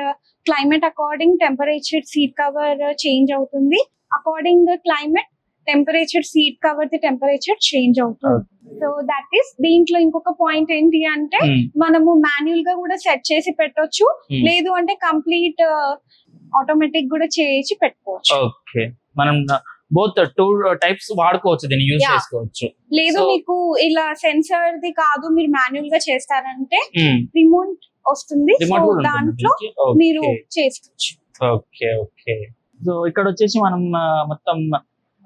climate according temperature seat cover change అవుతుంది. According climate temperature seat cover the temperature change అవుతుంది. సో దట్ ఈస్ దీంట్లో ఇంకొక పాయింట్ ఏంటి అంటే మనము మాన్యువల్ గా కూడా సెట్ చేసి పెట్టొచ్చు, లేదు అంటే కంప్లీట్ ఆటోమేటిక్ కూడా చేసి పెట్టుకోవచ్చు. ఓకే, మనం బోత్ 2 types వాడుకోవచ్చు, దీన్ని యూజ్ చేసుకోవచ్చు. లేదు మీకు ఇలా సెన్సార్ ది కాదు, మీరు మాన్యువల్ గా చేస్తారంటే రిమోట్ వస్తుంది, దాంట్లో మీరు చేసుకోవచ్చు. Okay okay. సో ఇక్కడ వచ్చేసి మనం మొత్తం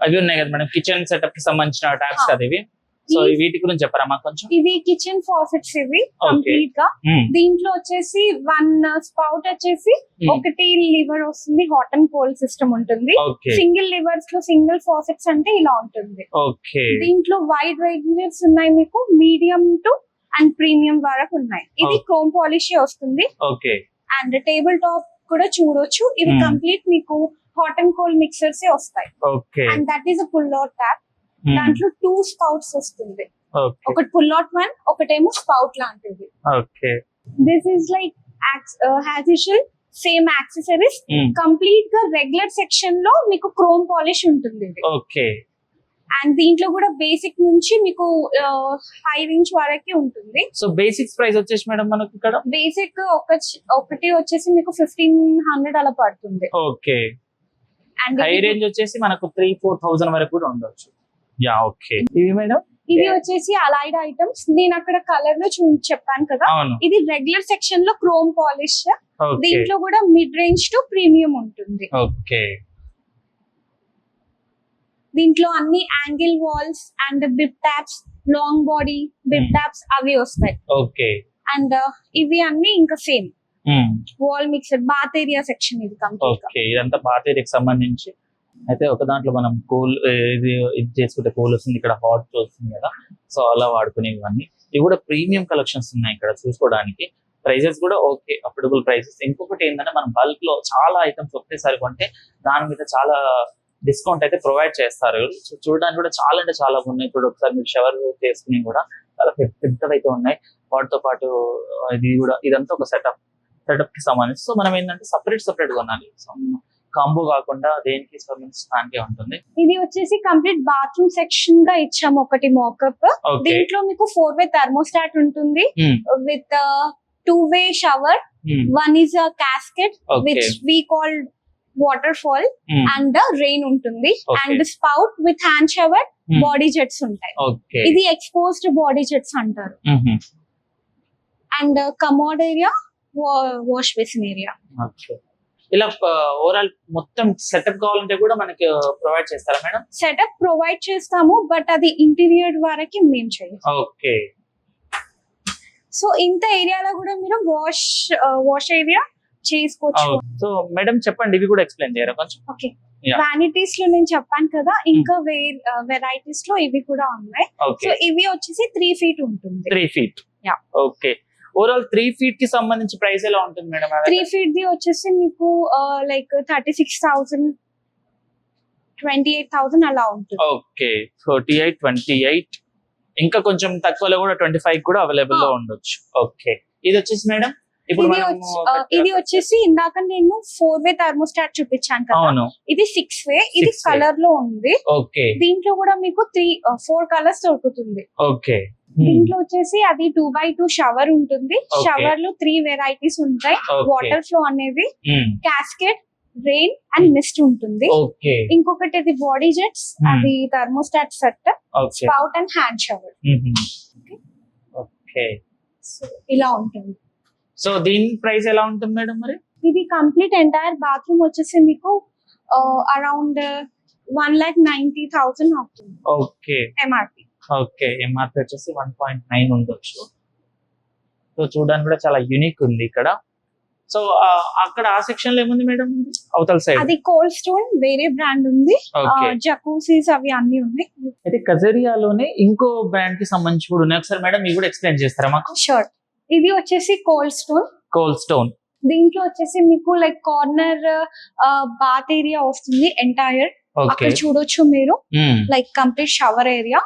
అవి ఉన్నాయి కదా మేడం, కిచెన్ సెటప్ కి సంబంధించిన ట్యాప్స్ కదా ఇవి. సో వీటి గురించి చెప్పరా మాకు కొంచెం. ఇది కిచెన్ ఫాసెట్స్ ఇవి కంప్లీట్ గా. దీంట్లో వచ్చేసి 1 స్పౌట్ వచ్చేసి ఒకటి లివర్ వస్తుంది, హాట్ అండ్ కోల్డ్ సిస్టమ్ ఉంటుంది. సింగిల్ లివర్స్ లో సింగిల్ ఫాసెట్స్ అంటే ఇలా ఉంటుంది. దీంట్లో వైడ్ రేంజెస్ ఉన్నాయి మీకు, మీడియం టు అండ్ ప్రీమియం వరకు ఉన్నాయి. ఇది Oh. క్రోమ్ పాలిష్ వస్తుంది. ఓకే అండ్ టేబుల్ టాప్ కూడా చూడొచ్చు. ఇవి Hmm. కంప్లీట్ మీకు హాట్ అండ్ కోల్డ్ మిక్సర్స్ వస్తాయి. Okay and that is a pull out tap. దాంట్లో 2 స్పౌట్స్ వస్తుంది. ఓకే ఒకటి పుల్ అవుట్ వన్, ఒకటేమో స్పౌట్ లాంటిది. Okay this is like has usual same accessories. Complete గా రెగ్యులర్ సెక్షన్ లో మీకు క్రోమ్ పాలిష్ ఉంటుంది ఇది. ఓకే అండ్ దీంట్లో కూడా బేసిక్ నుంచి మీకు హై రేంజ్ వరకు ఉంటుంది. సో బేసిక్స్ ప్రైస్ వచ్చేసి మేడం మనకి ఇక్కడ బేసిక్ ఒకటి వచ్చేసి మీకు 1500 అలా పడుతుంది. ఓకే అండ్ హై రేంజ్ వచ్చేసి మనకు 3-4,000 వరకు కూడా ఉండొచ్చు. యా ఓకే ఇవి మేడం ఇవి వచ్చేసి అలైడ్ ఐటమ్స్. నేను అక్కడ కలర్ లో చెప్పాను కదా, అవును ఇది రెగ్యులర్ సెక్షన్ లో క్రోమ్ పాలిష్. ఓకే దీంట్లో కూడా మిడ్ రేంజ్ టు ప్రీమియం ఉంటుంది. ఓకే దీంట్లో అన్ని angle walls and bib taps, long body bib taps అవి వస్తాయి. ఓకే అండ్ ఇవి అన్ని ఇంకా same wall mixer bath area section ఇది కంప్లీట్ గా. ఓకే ఇదంతా పాత ఏరియాకి సంబంధించి. అయితే ఒక దాంట్లో మనం కూల్ ఇది చేసుకుంటే కూల్ వస్తుంది, ఇక్కడ హాట్ వస్తుంది కదా, సో అలా వాడుకునేవన్నీ. ఇవి కూడా ప్రీమియం కలెక్షన్స్ ఉన్నాయి ఇక్కడ చూసుకోవడానికి. ప్రైజెస్ కూడా ఓకే అఫోర్డబుల్ ప్రైసెస్. ఇంకొకటి ఏంటంటే మనం బల్క్ లో చాలా ఐటమ్స్ ఒకేసారి కొంటే దాని మీద చాలా డిస్కౌంట్ అయితే ప్రొవైడ్ చేస్తారు. సో చూడడానికి కూడా చాలా అంటే చాలా ఉన్నాయి. ఇప్పుడు ఒకసారి మీరు షవర్ చేసుకుని కూడా చాలా పెద్దవి అయితే ఉన్నాయి. వాటితో పాటు ఇది కూడా ఇదంతా ఒక సెటప్ కి సంబంధించి. సో మనం ఏంటంటే సపరేట్ కొనాలి, కాంబో కాకుండా దేనికి సంబంధించి దానికే ఉంటుంది. ఇది వచ్చేసి కంప్లీట్ బాత్రూమ్ సెక్షన్ గా ఇచ్చాము ఒకటి మోకప్. ఓకే దీంట్లో మీకు 4-way థర్మోస్టాట్ ఉంటుంది with 2-way shower. One is a cascade which we called waterfall and rain ఉంటుంది. And spout with hand shower, body jets ఉంటాయి. ఇది ఎక్స్పోజ్డ్ బాడీ జెట్స్ అంటారు. And commode area, wash basin area. ఇలా ఓవరాల్ మొత్తం సెటప్ కావాలంటే కూడా మనకి ప్రొవైడ్ చేస్తారా మేడం? సెటప్ ప్రొవైడ్ చేస్తాము, బట్ అది ఇంటీరియర్ వరకు మేము చేయాలి. ఓకే సో ఇంత ఏరియాలో కూడా మీరు వాష్ ఏరియా చేసుకోవచ్చు. సో మేడం చెప్పండి, ఇవి కూడా ఎక్స్ప్లెయిన్ చేయరా కొంచెం? ఓకే వానిటీస్ లో నేను చెప్పాను కదా, ఇంకా వెరైటీస్ లో ఇవి కూడా ఉన్నాయి. సో ఇవి వచ్చేసి 3 feet ఉంటుంది. 3 feet. ఓకే ఓవరాల్ 3 feet కి సంబంధించి ప్రైస్ ఎలా ఉంటుంది మేడం? 3 feet ది వచ్చేసి మీకు లైక్ 36,000, 28,000 అలా ఉంటుంది. ఓకే 38, 28 ఇంకా కొంచెం తక్కువలో కూడా 25 కూడా అవైలబుల్ లో ఉండొచ్చు. ఓకే ఇది వచ్చేసి మేడం ఇప్పుడు ఇది వచ్చేసి ఇందాక నేను 4-way థర్మోస్టాట్ చూపించాను కదా, అవును ఇది 6-way. ఇది కలర్ లో ఉంది. ఓకే దీంట్లో కూడా మీకు 4 కలర్స్ దొరుకుతుంది. ఓకే దీంట్లో వచ్చేసి అది 2x2 షవర్ ఉంటుంది. షవర్ లో 3 వెరైటీస్ ఉంటాయి. వాటర్ ఫ్లో అనేది, క్యాస్కేడ్, రెయిన్ అండ్ మిస్ట్ ఉంటుంది. ఇంకొకటి ఇది బాడీ జెట్స్, అది thermostat set, spout and hand shower. Okay ఇలా ఉంటుంది. సో దీని ప్రైస్ ఎలా ఉంటుంది మేడం మరి? ఇది కంప్లీట్ ఎంటైర్ బాత్రూమ్ వచ్చేసి మీకు అరౌండ్ 1,90,000 అవుతుంది. Okay MRP. ఓకే ఎంఆర్పి వచ్చేసి 1.9 ఉండొచ్చు. సో చూడడానికి కూడా చాలా యూనిక్ ఉంది ఇక్కడ. సో అక్కడ ఆ సెక్షన్ లో ఏముంది మేడం అవతల సైడ్? అది కోల్డ్ స్టోన్ వేరే బ్రాండ్ ఉంది. జకూసీస్ అవి అన్ని ఉన్నాయి. అయితే కజరియాలోనే ఇంకో బ్రాండ్ కి సంబంధించి కూడా ఉన్నాయి. ఒకసారి మేడం ఇవి కూడా ఎక్స్ప్లెయిన్ చేస్తారా మాకు? షూర్. ఇది వచ్చేసి కోల్డ్ స్టోన్. కోల్డ్ స్టోన్ దీంట్లో వచ్చేసి మీకు లైక్ కార్నర్ బాత్ ఏరియా వస్తుంది ఎంటైర్. అక్కడ చూడొచ్చు మీరు like complete shower area.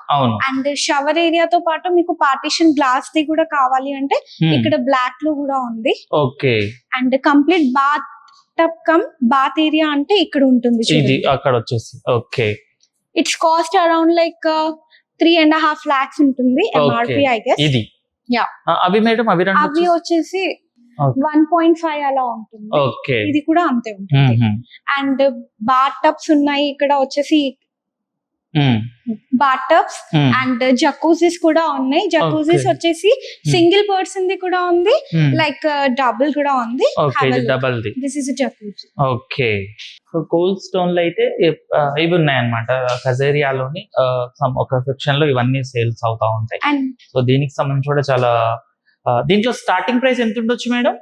And shower ఏరియాతో పాటు మీకు పార్టీషన్ గ్లాస్ ది కూడా కావాలి అంటే ఇక్కడ బ్లాక్ లో కూడా ఉంది. And complete bath tub come bath area అంటే ఇక్కడ ఉంటుంది అక్కడ వచ్చేసి. Okay it's cost around like 3.5 lakhs ఉంటుంది ఎంఆర్పి ఐ గెస్. ఇది అవి మేడం అవి వచ్చేసి 1.5 అలా ఉంటుంది. ఇది కూడా అంతే ఉంటుంది. అండ్ బాత్ టబ్స్ ఉన్నాయి ఇక్కడ వచ్చేసి, బాత్ టబ్స్ అండ్ జకూజీస్ కూడా ఉన్నాయి. జకూజీస్ వచ్చేసి సింగిల్ పర్సన్ ది కూడా ఉంది, లైక్ డబుల్ కూడా ఉంది. This is jacuzzi. Okay cold stone లో అయితే ఇవి ఉన్నాయి అన్నమాట. కజేరియాలోని ఒక సెక్షన్ లో ఇవన్నీ సేల్స్ అవుతా ఉంటాయి. సో దీనికి సంబంధించి కూడా చాలా, దీంట్లో స్టార్టింగ్ ప్రైస్ ఎంత ఉండొచ్చు మేడం?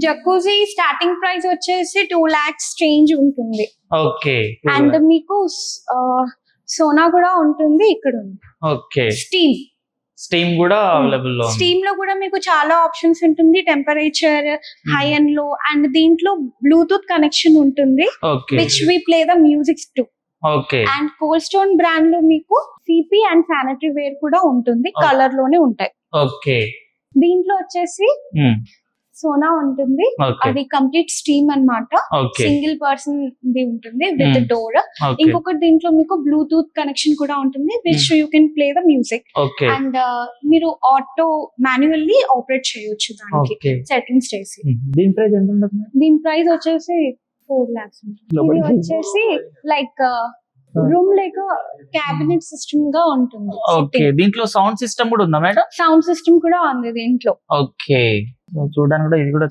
జకూజీ స్టార్టింగ్ ప్రైస్ వచ్చేసి 2 lakhs చేంజ్ ఉంటుంది. ఓకే అండ్ మీకు సోనా కూడా ఉంటుంది ఇక్కడ ఉంది. ఓకే స్టీమ్ కూడా అవైలబుల్ లో ఉంది. స్టీమ్ లో కూడా మీకు చాలా ఆప్షన్స్ ఉంటుంది, temperature high and low, and దీంట్లో బ్లూటూత్ కనెక్షన్ ఉంటుంది okay which we play the music too. Okay and Cold Stone brand లో మీకు సిపి అండ్ శానిటరీ వేర్ కూడా ఉంటుంది, కలర్ లోనే ఉంటాయి. ఓకే దీంట్లో వచ్చేసి సోనా ఉంటుంది, ఓకే అది కంప్లీట్ స్టీమ్ అన్నమాట. ఓకే సింగిల్ పర్సన్ ది ఉంటుంది విత్ డోర్. ఓకే ఇంకొకటి దీంట్లో మీకు బ్లూటూత్ కనెక్షన్ కూడా ఉంటుంది which you can play the music. Okay and మీరు ఆటో మాన్యువల్లీ ఆపరేట్ చేయొచ్చు దానికి ఓకే సెట్టింగ్స్ చేసి. దీని ప్రైస్ ఎంత ఉంటుంది? దీని ప్రైస్ వచ్చేసి 4 lakhs. ఇది వచ్చేసి లైక్ రూమ్ లేక క్యాబినెట్ సిస్టమ్ గా ఉంటుంది. ఓకే దీంట్లో సౌండ్ సిస్టమ్ కూడా ఉందా మేడం? సౌండ్ సిస్టమ్ కూడా ఉంది దీంట్లో. ఓకే చూడడానికి కూడా ఇది కూడా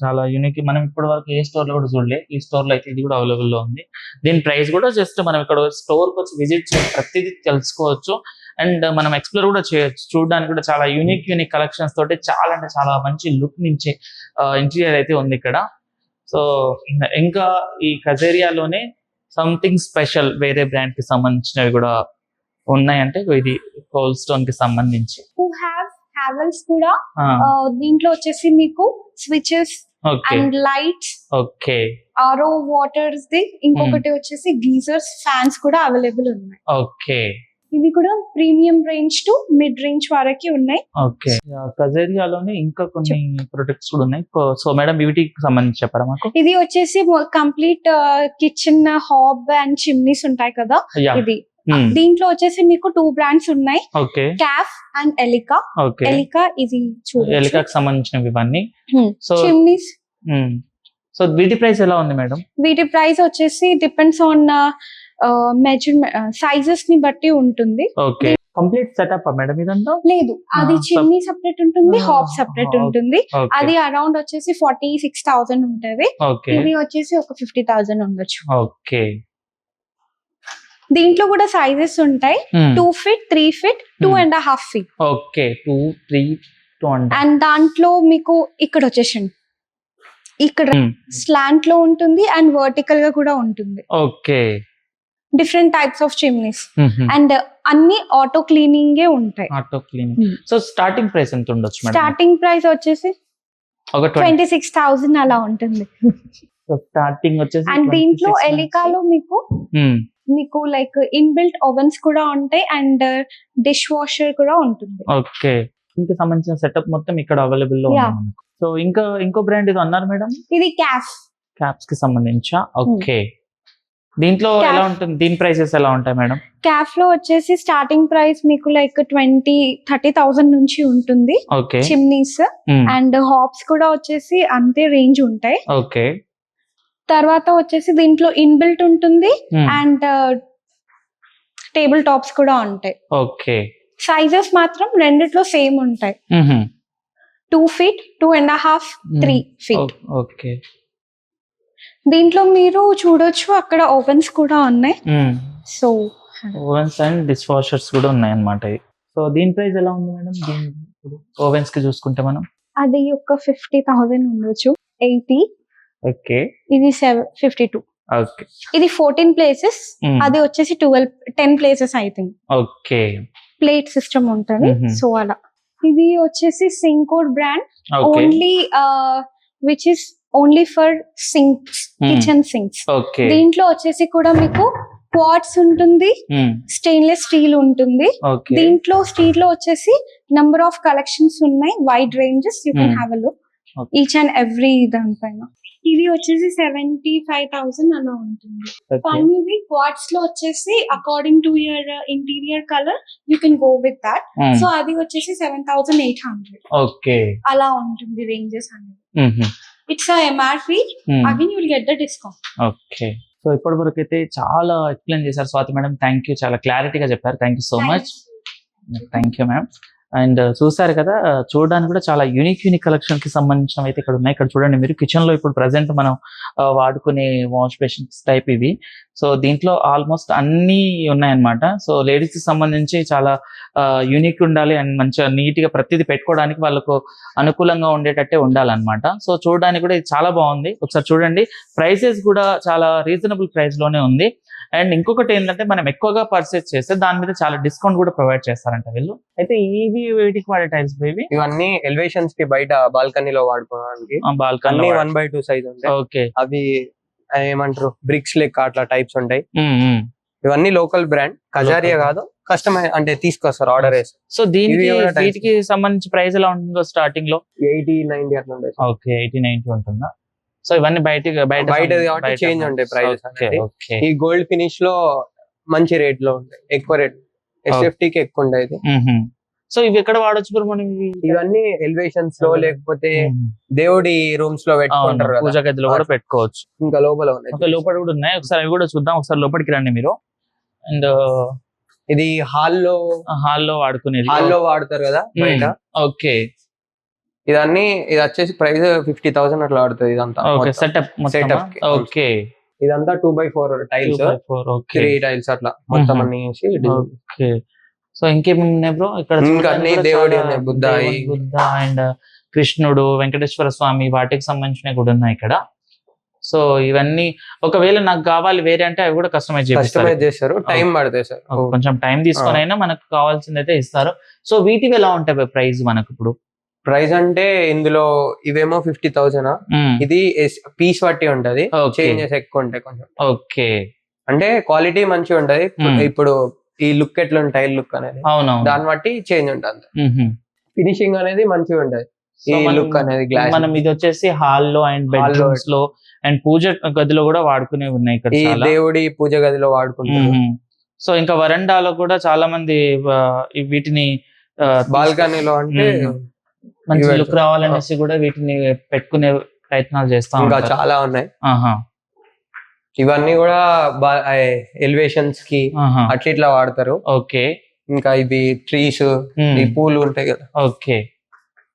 చాలా యూనిక్. మనం ఇప్పటి వరకు ఏ స్టోర్ లో కూడా చూడలే, ఈ స్టోర్ లో అయితే ఇది కూడా అవైలబుల్ లో ఉంది. దీని ప్రైస్ కూడా జస్ట్ మనం ఇక్కడ స్టోర్ కి వచ్చి విజిట్ చేసి ప్రతిదీ తెలుసుకోవచ్చు అండ్ మనం ఎక్స్ప్లోర్ కూడా చేయొచ్చు. చూడడానికి కూడా చాలా యూనిక్ కలెక్షన్స్ తోటి చాలా అంటే చాలా మంచి లుక్ నుంచి ఇంటీరియర్ అయితే ఉంది ఇక్కడ. సో ఇంకా ఈ కజేరియాలోనే సంథింగ్ స్పెషల్ వేరే బ్రాండ్ కి సంబంధించినవి కూడా ఉన్నాయంటే ఇది కోల్డ్ స్టోన్ కి సంబంధించి. హ్యావెల్స్ కూడా దీంట్లో వచ్చేసి మీకు switches okay and lights, okay ఆరో వాటర్స్ ది, ఇంకొకటి వచ్చేసి గీజర్స్, ఫ్యాన్స్ కూడా అవైలబుల్ ఉన్నాయి. ఓకే ఇవి కూడా premium range to mid range వరకు ఉన్నాయి. ఓకే కజేరియాలోనే ఇంకా కొన్ని ప్రొడక్ట్స్ కూడా ఉన్నాయి. సో మేడం వీటికి సంబంధించి చెప్పరా మాకు? ఇది వచ్చేసి complete kitchen hub and chimneys ఉంటాయి కదా, Yeah. ఇది దీంట్లో వచ్చేసి మీకు 2 బ్రాండ్స్ ఉన్నాయి, okay Kaff and Elica. Okay Elica ఇది చూడండి, ఎలికాకి సంబంధించినవి ఇవన్నీ. So chimneys. సో వీటి ప్రైస్ ఎలా ఉంది మేడం? వీటి ప్రైస్ వచ్చేసి డిపెండ్స్ ఆన్ మెజర్మెంట్ సైజెస్ ని బట్టి ఉంటుంది. ఓకే కంప్లీట్ సెటప్ మేడం ఇదంతా? లేదు, అది చిమ్నీ సెపరేట్ ఉంటుంది, హాబ్ సెపరేట్ ఉంటుంది. Okay. అది అరౌండ్ వచ్చేసి 46,000 ఉంటది. ఓకే ఇది వచ్చేసి ఒక 50,000 ఉండొచ్చు. ఓకే దీంట్లో కూడా సైజెస్ ఉంటాయి, 2 feet, 3 feet, 2.5 feet. Okay 2, 3, 2 and దాంట్లో మీకు ఇక్కడ వచ్చేసి ఇక్కడ స్లాంట్ లో ఉంటుంది అండ్ వర్టికల్ గా కూడా ఉంటుంది. Okay different types of chimneys and అన్ని ఆటో క్లీనింగ్ ఉంటాయి. Auto cleaning. So starting price ఎంత ఉండొచ్చు మేడం? స్టార్టింగ్ ప్రైస్ వచ్చేసి ఒక 26,000 అలా ఉంటుంది. సో స్టార్టింగ్ వచ్చేసి అండ్ దీంట్లో ఎలికాలో మీకు లైక్ ఇన్బిల్ట్ ఓవెన్స్ కూడా ఉంటాయి అండ్ డిష్ వాషర్ కూడా ఉంటుంది. ఓకే దీనికి సంబంధించిన సెటప్ మొత్తం ఇక్కడ అవైలబుల్ లో ఉంది మనకు. సో ఇంకా ఇంకో బ్రాండ్ ఇది అన్నారు మేడం? ఇది క్యాప్స్ కి సంబంధించా? ఓకే దీంట్లో ఎలా ఉంటుంది? దీని ప్రైసెస్ ఎలా ఉంటాయి మేడం? క్యాఫ్ లో వచ్చేసి స్టార్టింగ్ ప్రైస్ మీకు లైక్ 20,000-30,000 నుంచి ఉంటుంది. ఓకే చిమ్నీస్ అండ్ హాబ్స్ కూడా వచ్చేసి అంతే రేంజ్ ఉంటాయి. ఓకే తర్వాత వచ్చేసి దీంట్లో ఇన్బిల్ట్ ఉంటుంది అండ్ టేబుల్ టాప్స్ కూడా ఉంటాయి. ఓకే సైజెస్ మాత్రం రెండిట్లో సేమ్ ఉంటాయి, 2 feet, 2.5, 3 feet. ఓకే దీంట్లో మీరు చూడొచ్చు అక్కడ ఓవెన్స్ కూడా ఉన్నాయి. So ovens and dish washers కూడా ఉన్నాయి అన్నమాట. సో దీని ప్రైస్ ఎలా ఉంది మేడం? ఓవెన్స్ కి చూసుకుంటే మనం అది ఒక 50,000 ఉండొచ్చు. 80. ఓకే ఇది 52. ఓకే ఇది 14 places, అది వచ్చేసి 10 places I think. Okay plate system ఉంటుంది. సో అలా ఇది వచ్చేసి సింకోర్ బ్రాండ్, only which is only for sinks, kitchen sinks. Okay దీంట్లో వచ్చేసి కూడా మీకు క్వార్ట్స్ ఉంటుంది, స్టెయిన్లెస్ స్టీల్ ఉంటుంది. దీంట్లో స్టీల్ లో వచ్చేసి నంబర్ ఆఫ్ కలెక్షన్స్ ఉన్నాయి, wide ranges. You can have a look each and every దానిపైన. ఇది వచ్చేసి 75,000 అలా ఉంటుంది. కానీ ఇది క్వార్ట్స్ లో వచ్చేసి according to your interior colour you can go with that. So అది వచ్చేసి 7,800 ఓకే అలా ఉంటుంది రేంజెస్ అనేది. It's MRP, again you will get the discount. Okay so ఇప్పటి వరకు అయితే చాలా ఎక్స్ప్లెయిన్ చేశారు స్వాతి మేడం. థ్యాంక్ యూ, చాలా క్లారిటీగా చెప్పారు. Thank you so much. Thank you ma'am. And చూసారు కదా, చూడడానికి కూడా చాలా యూనిక్ కలెక్షన్ కి సంబంధించినవి అయితే ఇక్కడ ఉన్నాయి. ఇక్కడ చూడండి మీరు, కిచెన్ లో ఇప్పుడు ప్రెసెంట్ మనం వాడుకునే వాష్ బేసిన్స్ టైప్ ఇవి. సో దీంట్లో ఆల్మోస్ట్ అన్ని ఉన్నాయన్నమాట. సో లేడీస్ కి సంబంధించి చాలా యూనిక్ ఉండాలి అండ్ మంచిగా నీట్ గా ప్రతిదీ పెట్టుకోవడానికి వాళ్ళకు అనుకూలంగా ఉండేటట్టే ఉండాలన్నమాట. సో చూడడానికి కూడా ఇది చాలా బాగుంది. ఒకసారి చూడండి, ప్రైసెస్ కూడా చాలా రీజనబుల్ ప్రైస్ లోనే ఉంది. అండ్ ఇంకొకటి ఏంటంటే మనం ఎక్కువగా పర్చేస్ చేస్తే దాని మీద చాలా డిస్కౌంట్ కూడా ప్రొవైడ్ చేస్తారంట వీళ్ళు. అయితే ఇవి వీటికి వాడే టైల్స్ ఇవి ఇవన్నీ ఎలివేషన్స్ కి బయట బాల్కనీలో వాడుకోవడానికి బాల్కనీ 1/2 సైజ్ ఉంటాయి. ఓకే, అవి ఏమంటారు బ్రిక్స్ లెక్క అట్లా టైప్స్ ఉంటాయి. ఇవన్నీ లోకల్ బ్రాండ్, కజారియా కాదు, కస్టమైజ్ అంటే తీసుకొస్తారు ఆర్డర్ వేసి. సో దీనికి ఇవి కూడా types. వీటికి సంబంధించి ప్రైస్ ఎలా ఉంటుందో స్టార్టింగ్ లో 80-90 అట్లా ఉంటాయి. ఓకే 80-90 ఉంటుందా? సో ఇవన్నీ బయట కాబట్టి చేంజ్ ఉంటాయి ప్రైజెస్. ఓకే ఈ గోల్డ్ ఫినిష్ లో మంచి రేట్ లో ఉంటాయి, ఎక్కువ రేట్, SFT కి ఎక్కువ ఉంటాయి ఇది. సో ఇవి ఎక్కడ వాడొచ్చు బ్రో మనం? ఇవన్నీ ఎలివేషన్స్ లో లేకపోతే దేవుడి రూమ్స్ లో పెట్టుకుంటారు కదా, పూజ గదిలో కూడా పెట్టుకోవచ్చు. ఇంకా లోపల ఉన్నాయి. ఇంకా లోపల కూడా ఉన్నాయి, ఒకసారి అవి కూడా చూద్దాం. ఒకసారి లోపలికి రండి మీరు. అండ్ ఇది హాల్లో వాడుకునేది, హాల్లో వాడతారు కదా బయట. ఓకే, ఇది వచ్చేసి ప్రైస్ 50,000 అట్లా ఆడుతుంది ఇదంతా. Setup setup okay. ఇదంతా 2x4 టైల్స్, 3 టైల్స్ అట్లా మొత్తం అన్ని వేసి. ఓకే, సో ఇంకేమి ఉన్నాయి బ్రో ఇక్కడ? ఇంకా అన్ని దేవుడి ఉన్నాయి, బుద్ధ అండ్ కృష్ణుడు, వెంకటేశ్వర స్వామి, వాటికి సంబంధించినవి కూడా ఉన్నాయి ఇక్కడ. సో ఇవన్నీ ఒకవేళ నాకు కావాలి వేరే అంటే అవి కూడా కస్టమైజ్ చేస్తారు, టైం పడుతుంది సార్. కొంచెం టైం తీసుకొని అయినా మనకు కావాల్సింది అయితే ఇస్తారు. సో వీటివి ఎలా ఉంటాయి ప్రైస్ మనకు ఇప్పుడు? ప్రైస్ అంటే ఇందులో ఇవేమో 50,000, ఇది పీస్ బట్టి ఉంటది, చేంజెస్ ఎక్కువ ఉంటాయి కొంచెం. ఓకే, అంటే క్వాలిటీ మంచిగా ఉంటది. ఇప్పుడు ఈ లుక్ ఎట్లా టైల్ లుక్ అనేది దాన్ని బట్టి చేంజ్ ఉంటుంది. ఫినిషింగ్ అనేది మంచిగా ఉంటది. ఈ లుక్ అనేది గ్లాస్. మనం ఇది వచ్చేసి హాల్లో అండ్ బెడ్రూమ్స్ లో అండ్ పూజ గదిలో కూడా వాడుకునే ఉన్నాయి ఇక్కడ. ఈ దేవుడి పూజ గదిలో వాడుకుంటారు. సో ఇంకా వరండాలో కూడా చాలా మంది వీటిని బాల్కనీలో అంటే మంచి లుక్ రావాలనేసి కూడా వీటిని పెట్టుకునే ప్రయత్నాలు చేస్తాం. ఇంకా చాలా ఉన్నాయి. ఇవన్నీ కూడా ఎలివేషన్స్ కి అట్లా ఇట్లా వాడతారు. ఓకే, ఇంకా ఇవి ట్రీస్, ఈ పూలు ఉంటాయి కదా. ఓకే,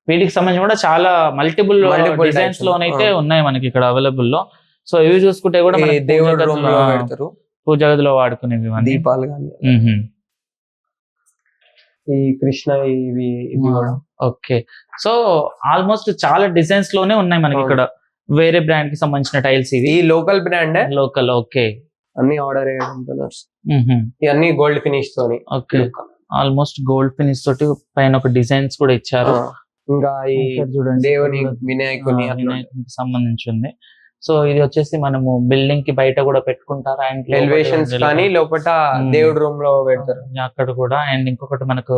వీటికి సంబంధించి కూడా చాలా మల్టిపుల్ డిజైన్స్ లోనైతే ఉన్నాయి మనకి ఇక్కడ అవైలబుల్ లో. సో ఇవి చూసుకుంటే కూడా దేవుడి రూమ్ లో పెడతారు, పూజ గదిలో వాడుకునేవి, దీపాలు కానీ, ఈ కృష్ణ ఇవి కూడా. ఓకే, సో ఆల్మోస్ట్ చాలా డిజైన్స్ లోనే ఉన్నాయి మనకి ఇక్కడ. వేరే బ్రాండ్ కి సంబంధించిన టైల్స్ ఇవి లోకల్ బ్రాండ్, లోకల్. ఓకే, అన్ని ఆర్డర్ ఇవన్నీ గోల్డ్ ఫినిష్ తోని. ఓకే, ఆల్మోస్ట్ గోల్డ్ ఫినిష్ తోటి పైన ఒక డిజైన్స్ కూడా ఇచ్చారు. ఇంకా ఈ చూడండి దేవుని వినాయకుని సంబంధించింది. సో ఇది వచ్చేసి మనము బిల్డింగ్ కి బయట కూడా పెట్టుకుంటారు, అండ్ ఎలివేషన్స్ కానీ లోపల దేవుడి రూమ్ లో పెడతారు అక్కడ కూడా. అండ్ ఇంకొకటి మనకు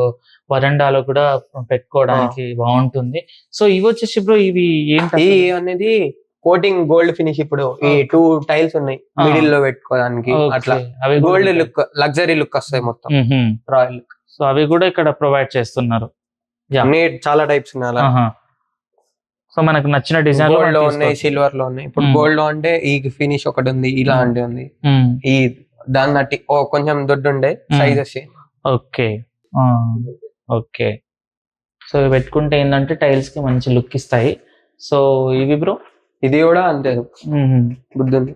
వరండాలో కూడా పెట్టుకోవడానికి బాగుంటుంది. సో ఇవి వచ్చేసి ఇప్పుడు ఇవి ఏంటి అనేది కోటింగ్ గోల్డ్ ఫినిష్. ఇప్పుడు ఈ 2 టైల్స్ ఉన్నాయి మిడిల్ లో పెట్టుకోవడానికి, అట్లా అవి గోల్డ్ లుక్, లగ్జరీ లుక్ వస్తాయి మొత్తం, రాయల్ లుక్. సో అవి కూడా ఇక్కడ ప్రొవైడ్ చేస్తున్నారు. చాలా టైప్స్ ఉన్నాయి. సో మనకు నచ్చిన డిజైన్ గోల్డ్ లో ఉన్నాయి, సిల్వర్ లో ఉన్నాయి. ఇప్పుడు గోల్డ్ లో అంటే ఈ ఫినిష్ ఒకటి ఉంది, ఇలాంటి ఉంది. ఈ దాన్ని బట్టి కొంచెం దొడ్డు ఉండే సైజెస్. Okay, okay. సో పెట్టుకుంటే ఏంటంటే టైల్స్ కి మంచి లుక్ ఇస్తాయి. సో ఇవి బ్రో ఇది కూడా అంతే బుద్ధుంది.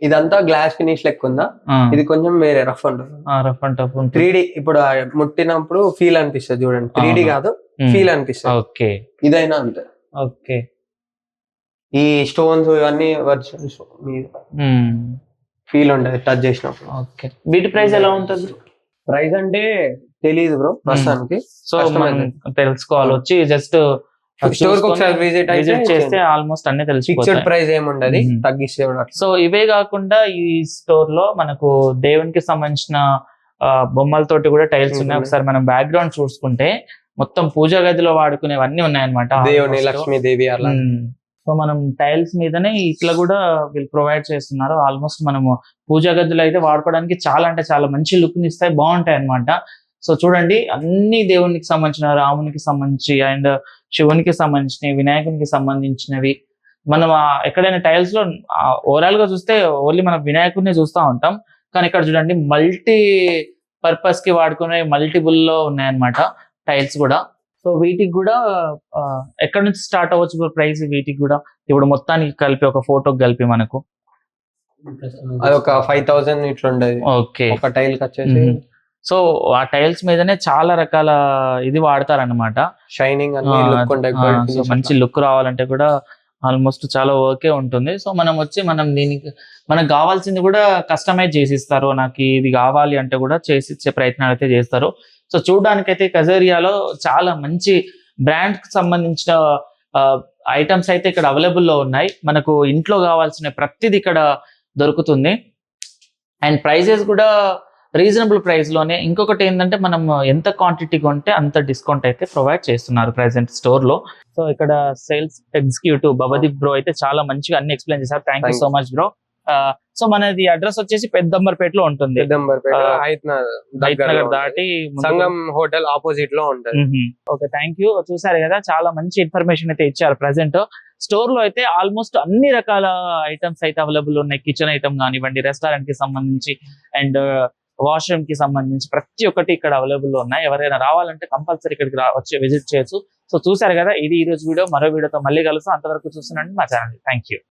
ఇదంతా గ్లాస్ ఫినిష్ లెక్క ఉందా, ఇది కొంచెం వేరే రఫ్ ఉంటుంది. రఫ్ అండ్ టఫ్ 3D ఇప్పుడు ముట్టినప్పుడు ఫీల్ అనిపిస్తుంది చూడండి. 3D కాదు, ఫీల్ అనిపిస్తుంది. ఓకే, ఇదైనా అంతే. ఓకే, ఈ స్టోన్స్ ఇవన్నీ వర్చువల్ ఫీల్ ఉండదు టచ్ చేసినప్పుడు. ఓకే, వీటి ప్రైస్ ఎలా ఉంటుంది? ప్రైస్ అంటే తెలియదు బ్రో ప్రస్తుతానికి. సో మనం తెలుసుకోవాలి, వచ్చి జస్ట్ స్టోర్ కి ఒకసారి విజిట్ చేస్తే ఆల్మోస్ట్ అన్ని తెలిసిపోతాయి. ఫిక్స్డ్ ప్రైస్ ఏముండదు, తగ్గిస్తే. సో ఇవే కాకుండా ఈ స్టోర్ లో మనకు దేవునికి సంబంధించిన బొమ్మలతోటి కూడా టైల్స్ ఉన్నాయి. ఒకసారి మనం బ్యాక్గ్రౌండ్ చూసుకుంటే మొత్తం పూజా గదిలో వాడుకునేవన్నీ ఉన్నాయన్నమాట. దేవుని లక్ష్మీదేవి అలా. సో మనం టైల్స్ మీదనే ఇట్లా కూడా వీళ్ళు ప్రొవైడ్ చేస్తున్నారు. ఆల్మోస్ట్ మనము పూజా గదిలో అయితే వాడుకోవడానికి చాలా అంటే చాలా మంచి లుక్ ని ఇస్తాయి, బాగుంటాయి అన్నమాట. సో చూడండి, అన్ని దేవునికి సంబంధించిన, రామునికి సంబంధించి అండ్ శివునికి సంబంధించినవి, వినాయకునికి సంబంధించినవి. మనం ఎక్కడైనా టైల్స్ లో ఓవరాల్ గా చూస్తే ఓన్లీ మనం వినాయకుడిని చూస్తూ ఉంటాం, కానీ ఇక్కడ చూడండి మల్టీ పర్పస్ కి వాడుకునే మల్టిపుల్ లో ఉన్నాయన్నమాట టైల్స్ కూడా. సో వీటికి కూడా ఎక్కడ నుంచి స్టార్ట్ అవ్వచ్చు ప్రైస్? వీటికి కూడా ఇప్పుడు మొత్తానికి కలిపి ఒక ఫోటోకి కలిపి మనకు అదొక 5,000 ఇట్లా ఉండదు. ఓకే, ఒక టైల్ వచ్చేసి. సో ఆ టైల్స్ మీదనే చాలా రకాల ఇది వాడతారన్నమాట. షైనింగ్ మంచి లుక్ రావాలంటే కూడా ఆల్మోస్ట్ చాలా వర్కే ఉంటుంది. సో మనం వచ్చి దీనికి మనకు కావాల్సింది కూడా కస్టమైజ్ చేసి ఇస్తారు. నాకు ఇది కావాలి అంటే కూడా చేసి ఇచ్చే ప్రయత్నాలు అయితే చేస్తారు. సో చూడడానికైతే కజారియాలో చాలా మంచి బ్రాండ్ కి సంబంధించిన ఐటమ్స్ అయితే ఇక్కడ అవైలబుల్ లో ఉన్నాయి. మనకు ఇంట్లో కావాల్సిన ప్రతిది ఇక్కడ దొరుకుతుంది. అండ్ ప్రైజెస్ కూడా రీజనబుల్ ప్రైస్ లోనే. ఇంకొకటి ఏంటంటే మనం ఎంత క్వాంటిటీ కొంటే అంత డిస్కౌంట్ అయితే ప్రొవైడ్ చేస్తున్నారు ప్రెసెంట్ స్టోర్ లో. సో ఇక్కడ సేల్స్ ఎగ్జిక్యూటివ్ భవదీప్ బ్రో అయితే చాలా మంచిగా అన్ని ఎక్స్ప్లెయిన్ చేశారు. Thank you so much bro. So మనది అడ్రస్ వచ్చేసి పెద్దంబర్పేటలో ఉంటుంది. పెద్దంబర్పేట హైత్ నగర్ దాటి సంగం హోటల్ ఆపోజిట్ లో ఉంటుంది. Okay, thank you. చూసారు కదా, చాలా మంచి ఇన్ఫర్మేషన్ అయితే ఇచ్చారు. ప్రెసెంట్ స్టోర్ లో అయితే ఆల్మోస్ట్ అన్ని రకాల ఐటమ్స్ అయితే అవైలబుల్ ఉన్నాయి. కిచెన్ ఐటమ్ కానివ్వండి, రెస్టారెంట్ కి సంబంధించి అండ్ వాష్రూమ్ కి సంబంధించి ప్రతి ఒక్కటి ఇక్కడ అవైలబుల్ లో ఉన్నాయి. ఎవరైనా రావాలంటే కంపల్సరీ ఇక్కడికి వచ్చి విజిట్ చేయొచ్చు. సో చూసారు కదా, ఇది ఈ రోజు వీడియో. మరో వీడియోతో మళ్ళీ కలుస్తాం. అంతవరకు చూస్తున్నాండి మా ఛానల్. Thank you.